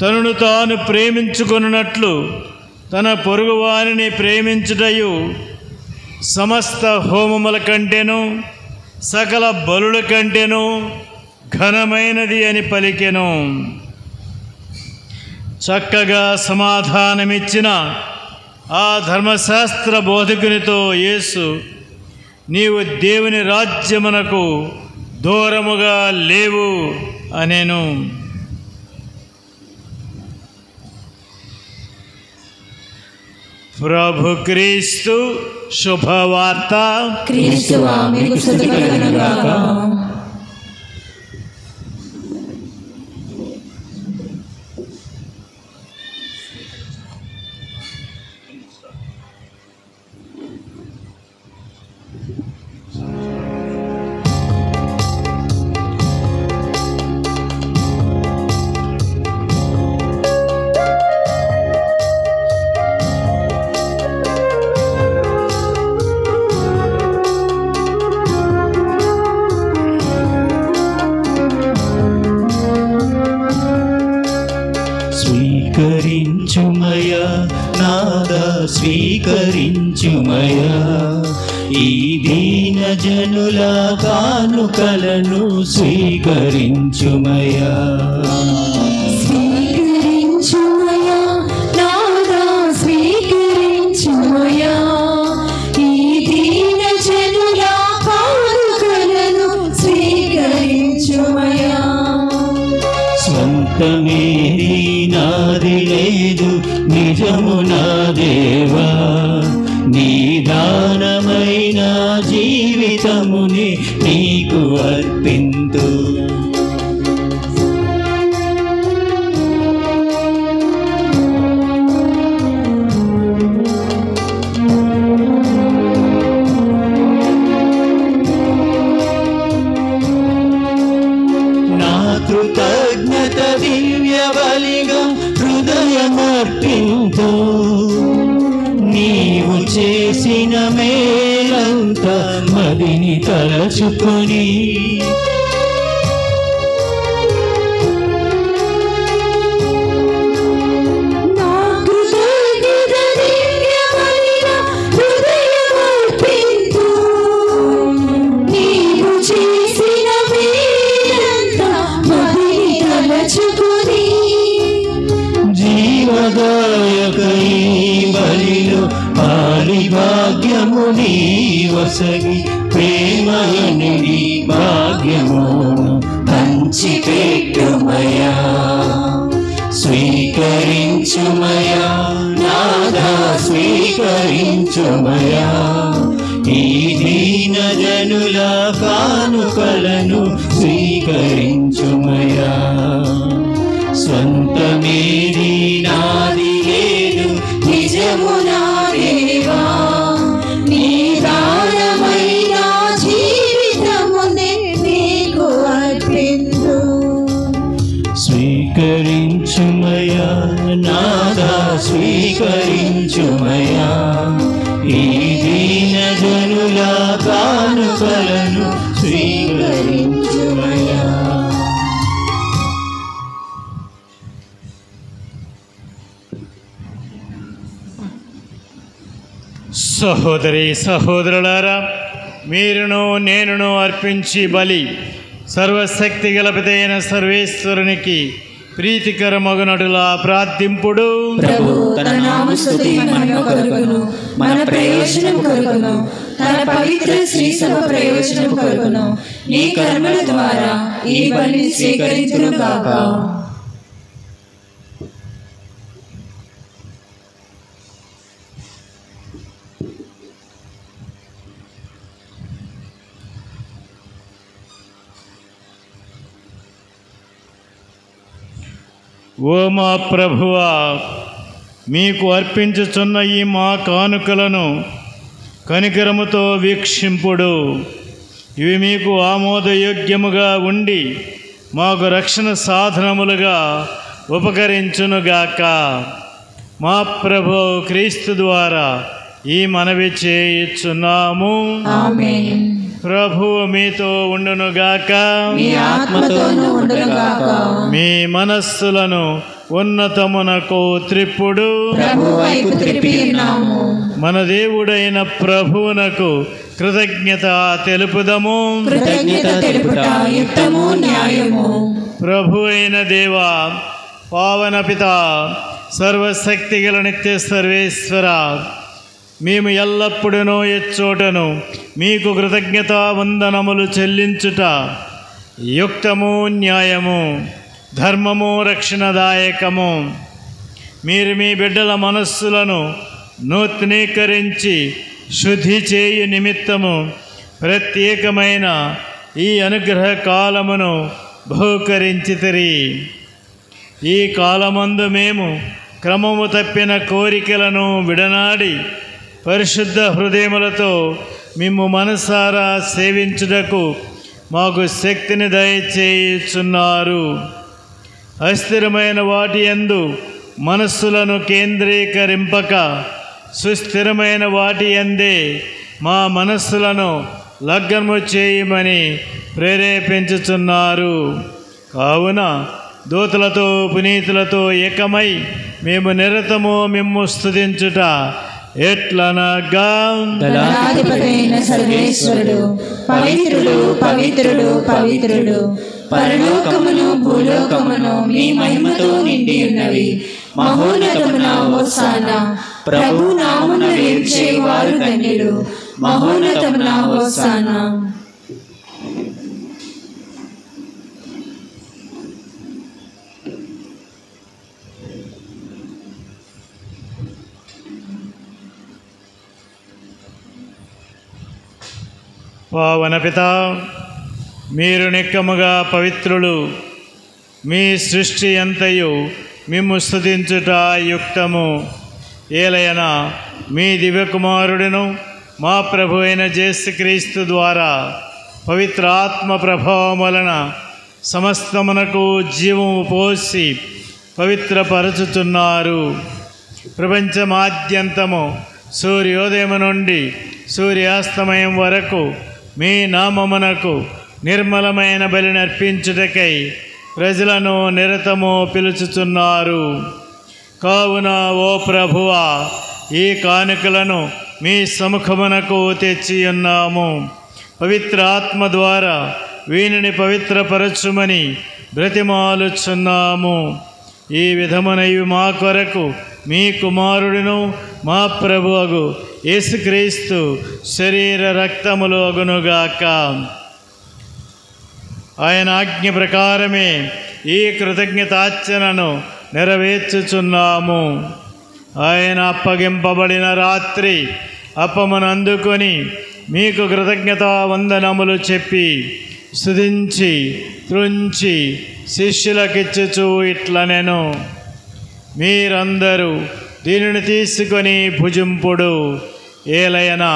తనను తాను ప్రేమించుకొనున్నట్లు తన పొరుగువారిని ప్రేమించుటయు సమస్త హోమముల కంటేను సకల బలుల కంటేను ఘనమైనది అని పలికెను. చక్కగా సమాధానమిచ్చిన ఆ ధర్మశాస్త్ర బోధకునితో యేసు, నీవు దేవుని రాజ్యమునకు దూరముగా లేవు అనెను. ప్రభు క్రీస్తు శుభవార్త. క్రీస్తువా మీకు స్తుతి కలుగునుగాక. స్వీకరించుమయా నాదా, స్వీకరించుమయా ఈ దీన జనుల కానుకలను స్వీకరించుమయా. స్వీకరించుమయా నాదా, స్వీకరించుమయా ఈ దీన జనుల కానుకలను స్వీకరించుమయా. స్వంతమేది నాది లేదు, నిజము నా దేవా, నీ దానమైన జీవితముని నీకు అర్పింతు. చేసిన మేలంత మదిని తలచుకొని జీవదాయక ఈ బలిలో పాలి భాగ్యముని వసగి ప్రేమనిడి భాగ్యమును పంచిపెట్టుమయా స్వీకరించుమయా నాదా స్వీకరించుమయా ఈ దీన జనుల కానుకలను స్వీకరించుమయా స్వంతమేది నాది లేదు నిజము నా దేవా నీ దానమైన జీవితమునే నీకు అర్పించు స్వీకరించుమయా నాదా స్వీకరించుమయా ఈ దీన జనుల కానుకలను స్వీకరించుమయా సహోదరి సహోదరులారా, మీరును నేనును అర్పించి బలి సర్వశక్తి గలపితైన సర్వేశ్వరునికి ప్రీతికరమగునటులా ప్రార్థింపుడు. ప్రభు తన నామస్తుతి మహిమ కొరకును మన ప్రయోజనం కొరకును తన పవిత్ర శ్రీ సభ ప్రయోజనం కొరకును నీ కర్మల ద్వారా ఈ బలిని స్వీకరించును గాక. ఓ మా ప్రభువా, మీకు అర్పించుచున్న ఈ మా కానుకలను కనికరముతో వీక్షింపుడు. ఇవి మీకు ఆమోదయోగ్యముగా ఉండి మాకు రక్షణ సాధనములుగా ఉపకరించునుగాక. మా ప్రభు క్రీస్తు ద్వారా ఈ మనవి చేయుచున్నాము. ఆమేన్. ప్రభువు మీతో ఉండునుగాక. మీ ఆత్మతోనూ ఉండునుగాక. మీ మనస్సులను ఉన్నతమునకు త్రిప్పుడు. ప్రభు వైపు త్రిప్పి ఉన్నాము. మన దేవుడైన ప్రభువునకు కృతజ్ఞత తెలుపుదము. కృతజ్ఞత తెలుపుట యుక్తము న్యాయము. ప్రభు అయిన దేవా, పావన పిత, సర్వశక్తి గల నిత్య సర్వేశ్వర, మేము ఎల్లప్పుడూ ఎచ్చోటను మీకు కృతజ్ఞత వందనములు చెల్లించుట యుక్తము న్యాయము ధర్మము రక్షణదాయకము. మీరు మీ బిడ్డల మనస్సులను నూతనీకరించి శుద్ధి చేయు నిమిత్తము ప్రత్యేకమైన ఈ అనుగ్రహ కాలమును బహూకరించితిరి. ఈ కాలమందు మేము క్రమము తప్పిన కోరికలను విడనాడి పరిశుద్ధ హృదయములతో మిమ్ము మనసారా సేవించుటకు మాకు శక్తిని దయచేయుచున్నారు. అస్థిరమైన వాటి యందు మనస్సులను కేంద్రీకరింపక సుస్థిరమైన వాటి యందే మా మనస్సులను లగ్నము చేయమని ప్రేరేపించుచున్నారు. కావున దూతలతో పునీతులతో ఏకమై మేము నిరతము మిమ్ము స్తుతించుట ఎట్లనగా, దళాధిపతైన సర్వేశ్వరుడు పవిత్రుడు పవిత్రుడు పవిత్రుడు, పరలోకమును భూలోకమును మీ మహిమతో నిండి ఉన్నవి. మహోన్నతమున హోసానా, ప్రభు నామమున వేంచేవారు ధన్యులు. మహోన్నతమున హోసానా. పావన పిత, మీరు నిక్కముగా పవిత్రులు. మీ సృష్టి అంతయు మిమ్ము స్తుతించుట యుక్తము. ఏలయన మీ దివ్యకుమారుడును మా ప్రభు అయిన యేసుక్రీస్తు ద్వారా పవిత్ర ఆత్మ ప్రభావం వలన సమస్తమునకు జీవము పోసి పవిత్రపరచుచున్నారు. ప్రపంచమాద్యంతము సూర్యోదయం నుండి సూర్యాస్తమయం వరకు మీ నామమునకు నిర్మలమైన బలిని అర్పించుటకై ప్రజలను నిరతము పిలుచుచున్నారు. కావున ఓ ప్రభువా, ఈ కానుకలను మీ సముఖమునకు తెచ్చియున్నాము. పవిత్ర ఆత్మ ద్వారా వీనిని పవిత్రపరచుమని బ్రతిమాలుచున్నాము. ఈ విధమునవి మా కొరకు మీ కుమారుడును మా ప్రభువగు యేసుక్రీస్తు శరీర రక్తములు అగునుగాక. ఆయన ఆజ్ఞ ప్రకారమే ఈ కృతజ్ఞతార్చనను నెరవేర్చుచున్నాము. ఆయన అప్పగింపబడిన రాత్రి అప్పమును అందుకొని మీకు కృతజ్ఞతా వందనములు చెప్పి స్తుతించి త్రుంచి శిష్యులకిచ్చుచు ఇట్లనెను, మీరందరూ దీనిని తీసుకొని భుజింపుడు. ఏలయనా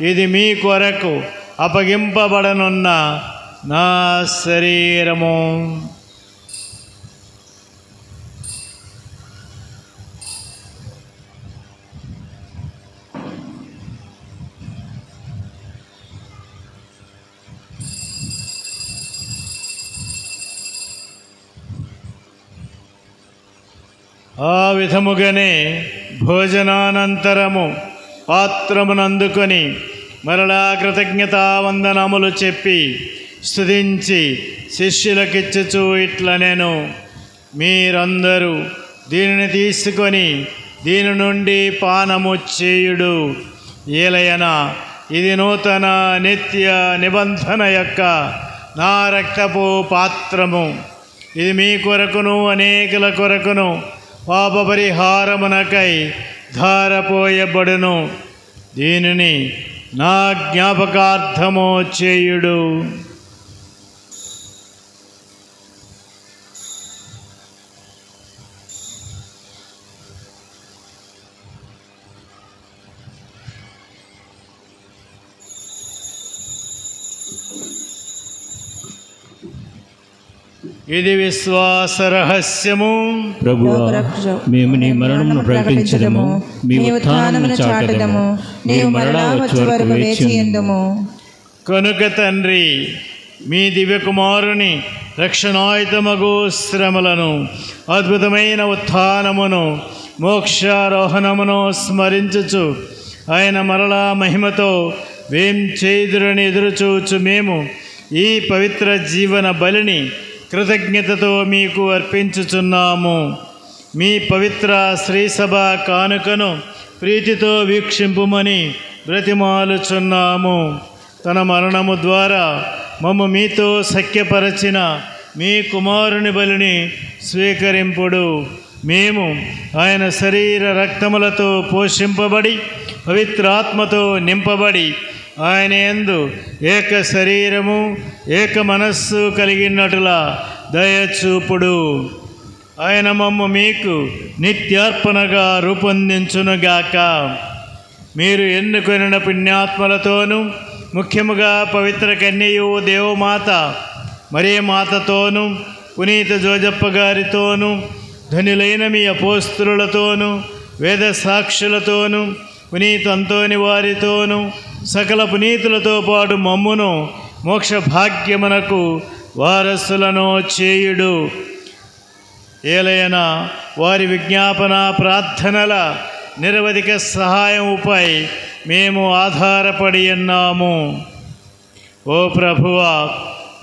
ఇది మీ కొరకు అప్పగింపబడనున్న నా శరీరము. ఆ విధముగానే భోజనానంతరము పాత్రమునందుకొని మరలా కృతజ్ఞతా వందనములు చెప్పి స్తుతించి శిష్యులకిచ్చుచు ఇట్లనెను, మీరందరూ దీనిని తీసుకొని దీని నుండి పానము చేయుడు. ఏలయనా ఇది నూతన నిత్య నిబంధన యొక్క నా రక్తపు పాత్రము. ఇది మీ కొరకును అనేకుల కొరకును పాప పరిహారమునకై ధారపోయబడును. దీనిని నా జ్ఞాపకార్థము చేయుడు. ఇది విశ్వాస రహస్యము. ప్రభువా, మేము నీ మరణమును ప్రకటించదము, మీ ఉత్థానమును చాటదము, నీవు మరలా వచ్చే వరకు వేచి ఉందుము. కనుక తండ్రి, మీ దివ్యకుమారుని రక్షణాయుతమగు శ్రమలను, అద్భుతమైన ఉత్థానమును, మోక్షారోహణమును స్మరించుచు ఆయన మరలా మహిమతో వేం చేదురని ఎదురుచూచు మేము ఈ పవిత్ర జీవన బలిని కృతజ్ఞతతో మీకు అర్పించుచున్నాము. మీ పవిత్ర శ్రీసభ కానుకను ప్రీతితో వీక్షింపుమని బ్రతిమాలుచున్నాము. తన మరణము ద్వారా మమ్ము మీతో సఖ్యపరచిన మీ కుమారుని బలిని స్వీకరింపుడు. మేము ఆయన శరీర రక్తములతో పోషింపబడి పవిత్రాత్మతో నింపబడి ఆయన యందు ఏక శరీరము ఏక మనస్సు కలిగినట్లుగా దయచూపుడు. ఆయన మమ్ము మీకు నిత్యార్పణగా రూపొందించునుగాక. మీరు ఎన్నుకొనిన పుణ్యాత్మలతోనూ, ముఖ్యముగా పవిత్ర కన్యయు దేవమాత మరే మాతతోనూ, పునీత జోజప్ప గారితోనూ, ధనులైన మీ అపోస్తులతోనూ, వేద సాక్షులతోనూ, పునీత అంతోని వారితోనూ, సకల పునీతులతో పాటు మమ్మును మోక్ష భాగ్యమునకు వారసులను చేయుడు. ఏలయనా వారి విజ్ఞాపన ప్రార్థనల నిరవధిక సహాయముపై మేము ఆధారపడి ఉన్నాము. ఓ ప్రభువా,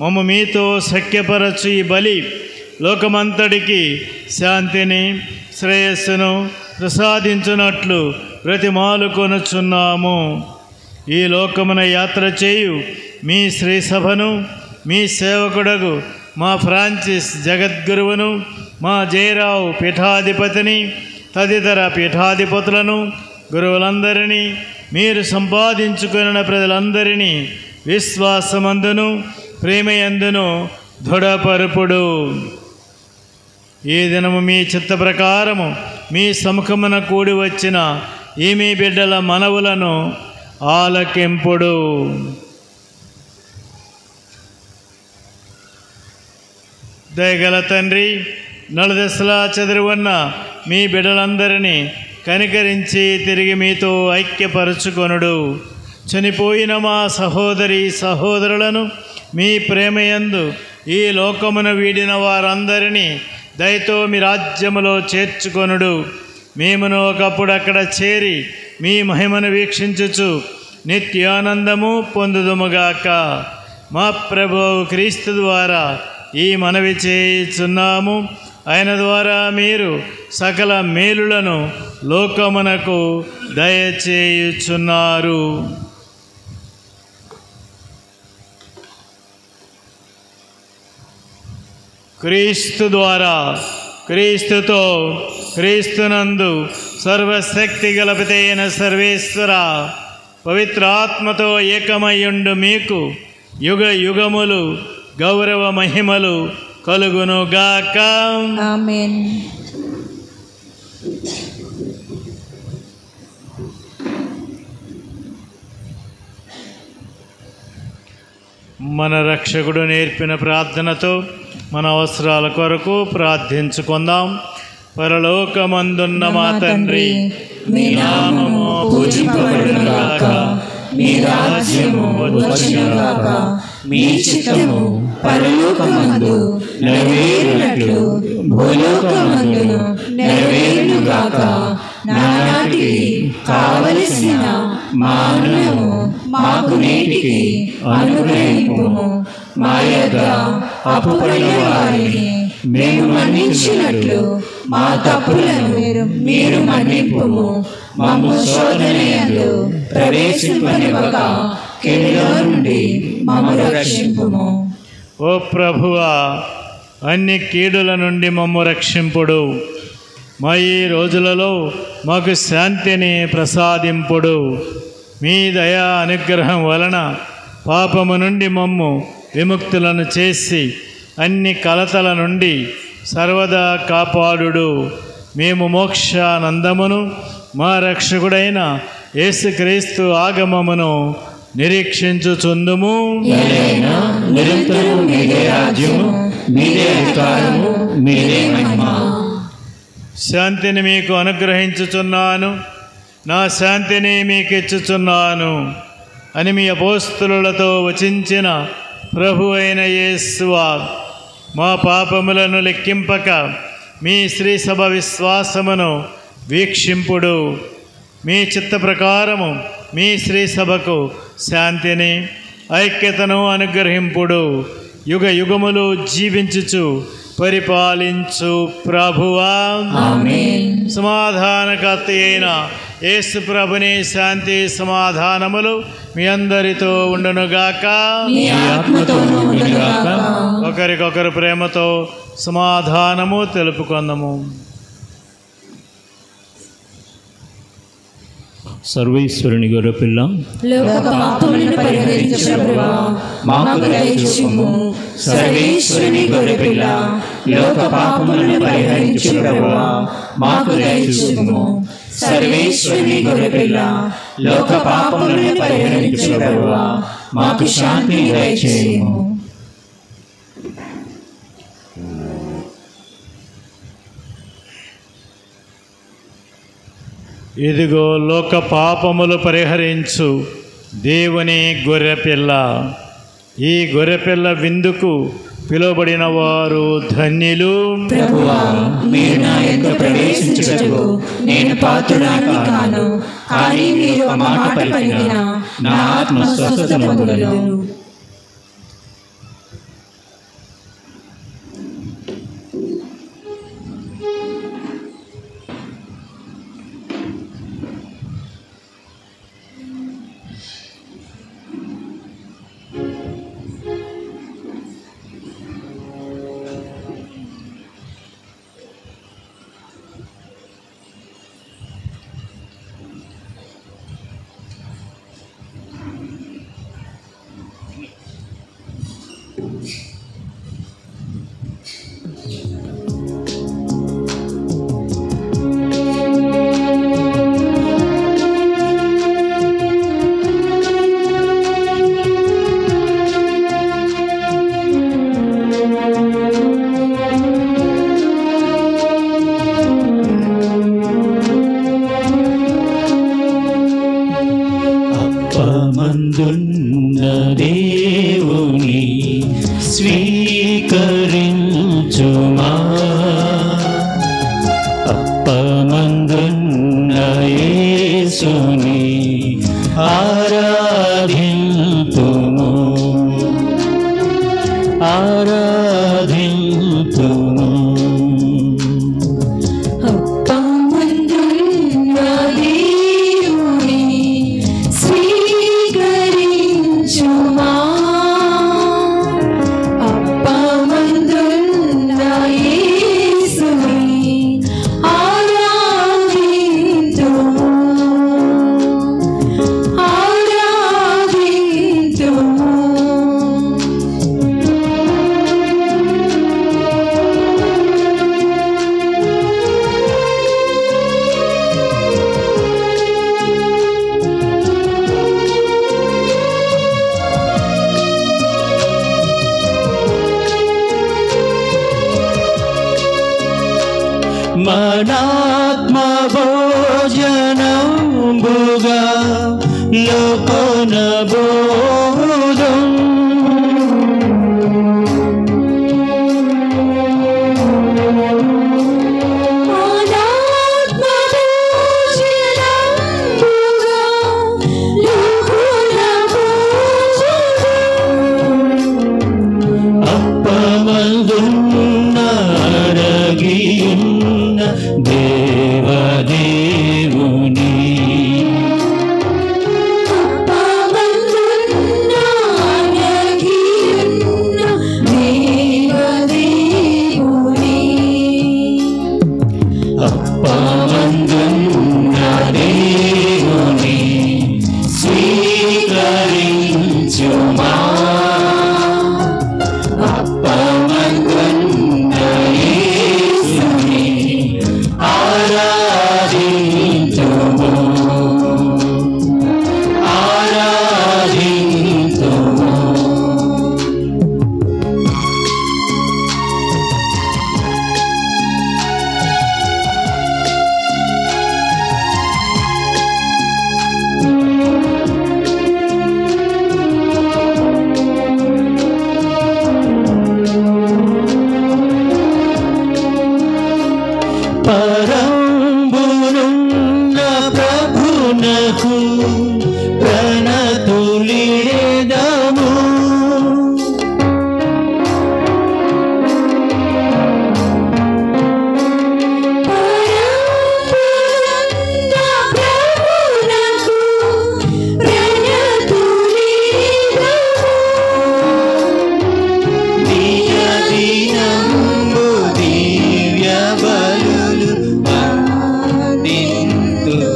మమ్ము మీతో సఖ్యపరచు ఈ బలి లోకమంతటికి శాంతిని శ్రేయస్సును ప్రసాదించునట్లు బ్రతిమాలుకొనుచున్నాము. ఈ లోకమున యాత్ర చేయు మీ శ్రీసభను, మీ సేవకుడగు మా ఫ్రాన్సిస్ జగద్గురువును, మా జయరావు పీఠాధిపతిని, తదితర పీఠాధిపతులను, గురువులందరినీ, మీరు సంపాదించుకున్న ప్రజలందరినీ విశ్వాసమందును ప్రేమయందును దృఢపరుపుడు. ఈ దినము మీ చిత్త ప్రకారము మీ సముఖమున కూడి వచ్చిన ఈ మీ బిడ్డల మనవులను ఆలకింపుడు. దయగల తండ్రి, నలుదశలా చెదిరి ఉన్న మీ బిడ్డలందరినీ కనికరించి తిరిగి మీతో ఐక్యపరచుకొనుడు. చనిపోయిన మా సహోదరి సహోదరులను మీ ప్రేమయందు ఈ లోకమును వీడిన వారందరినీ దయతో మీ రాజ్యములో చేర్చుకొనుడు. మేమును ఒకప్పుడు అక్కడ చేరి మీ మహిమను వీక్షించుచు నిత్యానందము పొందుదుముగాక. మా ప్రభువు క్రీస్తు ద్వారా ఈ మనవి చేయుచున్నాము. ఆయన ద్వారా మీరు సకల మేలులను లోకమునకు దయచేయుచున్నారు. క్రీస్తు ద్వారా, క్రీస్తుతో, క్రీస్తునందు సర్వశక్తి గల పితైన సర్వేశ్వర పవిత్రాత్మతో ఏకమయ్యుండు మీకు యుగ యుగములు గౌరవ మహిమలు కలుగునుగాక. ఆమేన్. మన రక్షకుడు నేర్పిన ప్రార్థనతో మన అవసరాల కొరకు ప్రార్థించుకుందాం. పరలోకమందున్న మా తండ్రి, మీ నామము పూజింపబడునుగాక, మీ రాజ్యము వచ్చునుగాక, మీ చిత్తము పరలోకమందు నెరవేరునట్లు భూలోకమందును నెరవేరునుగాక. నానాటికి కావలసిన మా అన్నము మాకు నేటికి అనుగ్రహింపుము. మా యొద్ద అప్పుపడిన వారిని మేము మన్నించినట్లు మా తప్పులను మీరు మన్నింపుము. మమ్ము శోధనయందు ప్రవేశింపనివ్వక కీడులో నుండి మమ్ము రక్షింపుము. ఓ ప్రభువా, అన్ని కీడుల నుండి మమ్ము రక్షింపుడు. మా ఈ రోజులలో మాకు శాంతిని ప్రసాదింపుడు. మీ దయా అనుగ్రహం వలన పాపము నుండి మమ్ము విముక్తులను చేసి అన్ని కలతల నుండి సర్వదా కాపాడుడు. మేము మోక్షానందమును మా రక్షకుడైన యేసుక్రీస్తు ఆగమమును నిరీక్షించుచుందుము. నిరంతరము మీదే రాజ్యము, మీదే అధికారము, మీదే మహిమ. శాంతిని మీకు అనుగ్రహించుచున్నాను, నా శాంతిని మీకు ఇచ్చుచున్నాను అని మీ అపోస్తలులతో వచించిన ప్రభు అయిన యేసువా, మా పాపములను లెక్కింపక మీ శ్రీ సభ విశ్వాసమును వీక్షింపుడు. మీ చిత్త ప్రకారము మీ శ్రీ సభకు శాంతిని ఐక్యతను అనుగ్రహింపుడు. యుగ యుగములు జీవించుచు పరిపాలించు ప్రభువా, సమాధానకర్త అయిన యేసు ప్రభుని శాంతి సమాధానములు మీ అందరితో ఉండునుగాక. ఒకరికొకరు ప్రేమతో సమాధానము తెలుపుకొందము. సర్వేశ్వరుని గొర్రెపిల్ల, లోక పాపములను పరిహరించు ప్రభువా, మాకు దయచూపుము. సర్వేశ్వరుని గొర్రెపిల్ల, లోక పాపములను పరిహరించు ప్రభువా, మాకు దయచూపుము. సర్వేశ్వరుని గొర్రెపిల్ల, లోక పాపములను పరిహరించు ప్రభువా, మాకు శాంతిని దయచేయుము. ఇదిగో లోక పాపములు పరిహరించు దేవుని గొర్రెపిల్ల. ఈ గొర్రెపిల్ల విందుకు పిలువబడిన వారు ధన్యులు. ప్రభువా, మీరు నా యొద్ద ప్రవేశించుటకు నేను పాత్రురాలిని కాను, కానీ మీరు ఒక మాట పలికిన నా ఆత్మ స్వస్థత పొందును. మందున్న దేవుని స్వీకరించుమా, అప్పమందున్న యేసుని ఆరాధింతుము, ఆరాధింతుము. మనాత్మ భోజనంబుగా లోకన బోధం, అప్పమందున్న అడగియున్న దేవదేవుని, అప్పమందున్న దేవుని స్వీకరించుమా, అప్పమందున్న యేసుని ఆరాధించుము, ఆరాధించుము. పరంబునున్న ప్రభునకు ప్రణతులిడెదము, దినదినంబు దివ్య బలులు అందింతుము,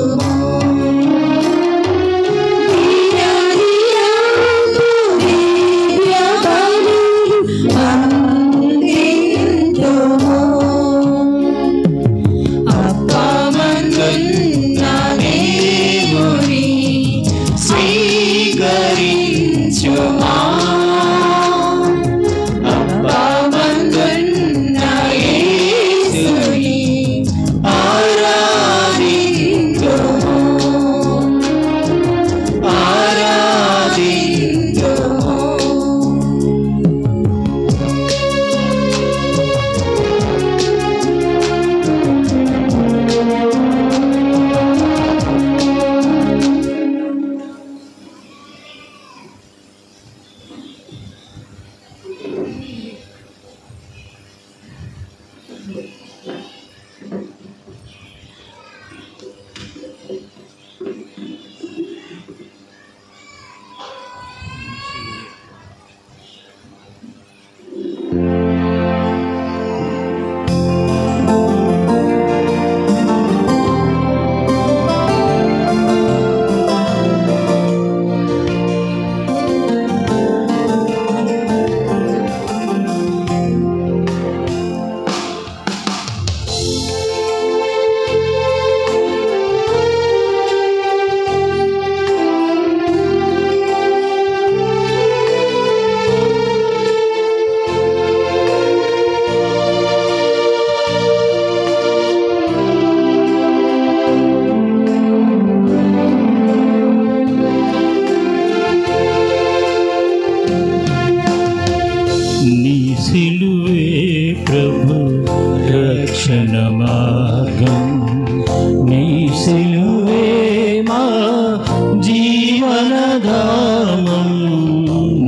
ధామం.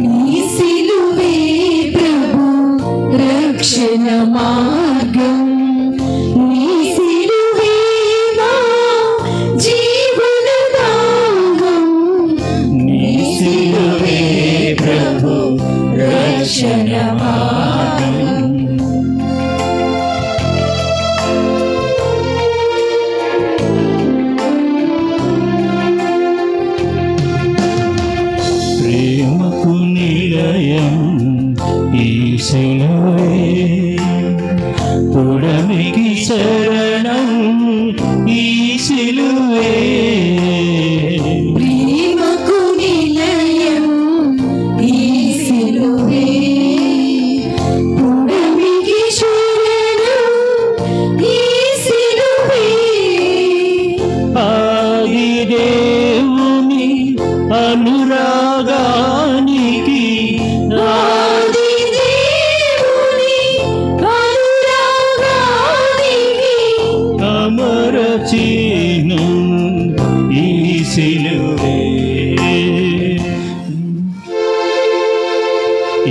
నీ సిలువే ప్రభు రక్షణ మార్గం, నీ సిలువే మా జీవన దాహం, నీ సిలువే ప్రభు రక్షణ మార్గం. ప్రేమకు నిలయం ఈ సిలువే, పుడమికి శరణం ఈ సిలువే. ప్రేమకు నిలయం ఈ సిలువే, పుడమికి శరణం ఈ సిలువే. ఆది దేవుని అనురాగానికి ఆది దేవుని అనురాగానికి అమర చిహ్నం ఈ సిలువే.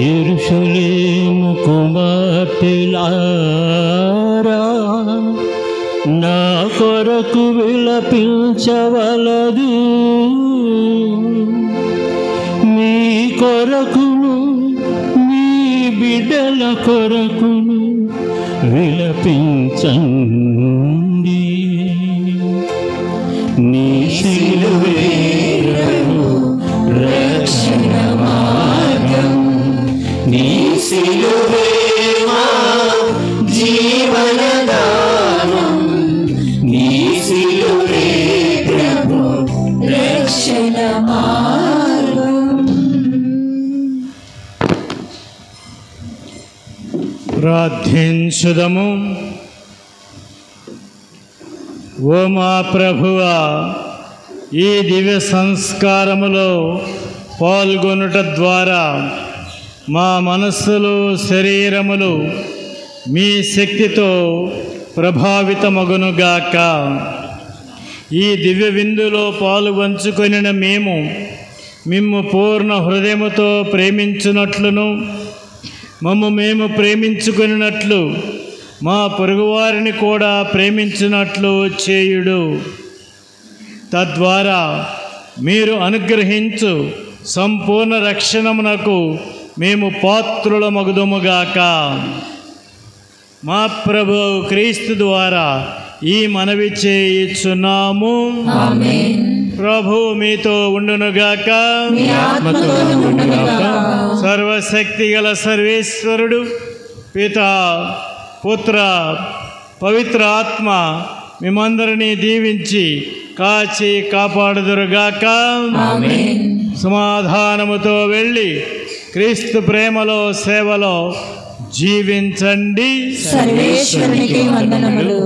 యెరూషలేము కుమార్తెలారా, నా కొరకు విలపించవలదు, మీ కొరకును మీ బిడ్డల కొరకును విలపించండి. నీ సిలువే ప్రభు రక్షణ మార్గం, నీ సిలువే మా జీవన దానం, నీ సిలువే ప్రభు రక్షణ మార్గం. ప్రార్థించుదము. ఓ మా ప్రభువా, ఈ దివ్య సంస్కారములో పాల్గొనుట ద్వారా మా మనస్సులు శరీరములు మీ శక్తితో ప్రభావితమగునుగాక. ఈ దివ్య విందులో పాలుపంచుకొనిన మేము మిమ్ము పూర్ణ హృదయముతో ప్రేమించునట్లును, మమ్ము మేము ప్రేమించుకొనినట్లు మా పొరుగువారిని కూడా ప్రేమించినట్లు చేయుడు. తద్వారా మీరు అనుగ్రహించు సంపూర్ణ రక్షణమునకు మేము పాత్రులమగుదుముగాక. మా ప్రభు క్రీస్తు ద్వారా ఈ మనవి చేయుచున్నాము. ప్రభు మీతో ఉండునుగాక. సర్వశక్తి గల సర్వేశ్వరుడు పితా పుత్ర పవిత్ర ఆత్మ మిమ్మందరినీ దీవించి కాచి కాపాడుదురుగాక. సమాధానముతో వెళ్ళి క్రీస్తు ప్రేమలో సేవలో జీవించండి. సర్వేశ్వరునికి వందనములు.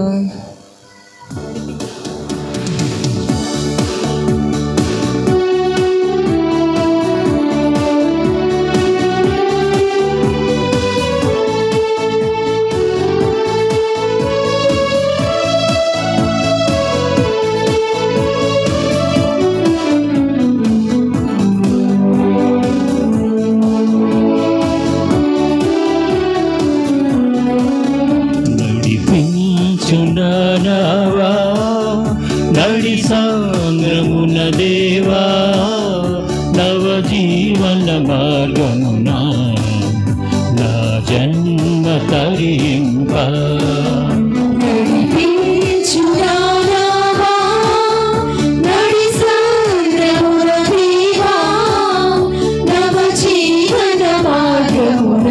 నడిపించుండనావా నడి సాంద్రమున దేవా, నవ జీవన మార్గమున నా జన్మ తరింప. నడిపించుండనావా నడి సాంద్రమున దేవా, నవ జీవన మార్గమున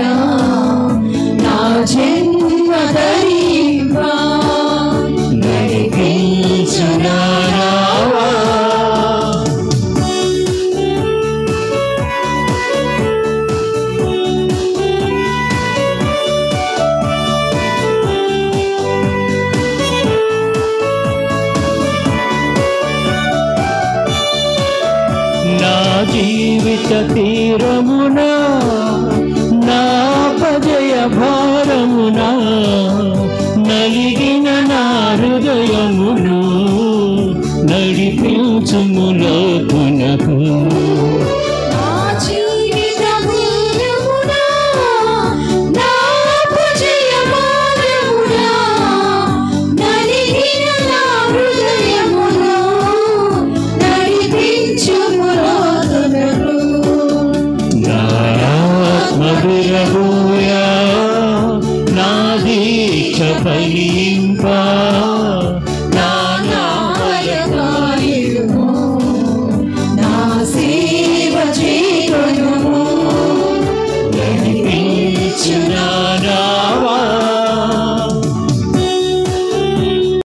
నా జన్మ తరింప. నడిపించుండనావా నా జీవిత తీరమున నా పజయ భారమున నలిగిన నా హృదయమును నడిపించుములోతునకు. ప్రభుయా నా దీక్ష ఫలింప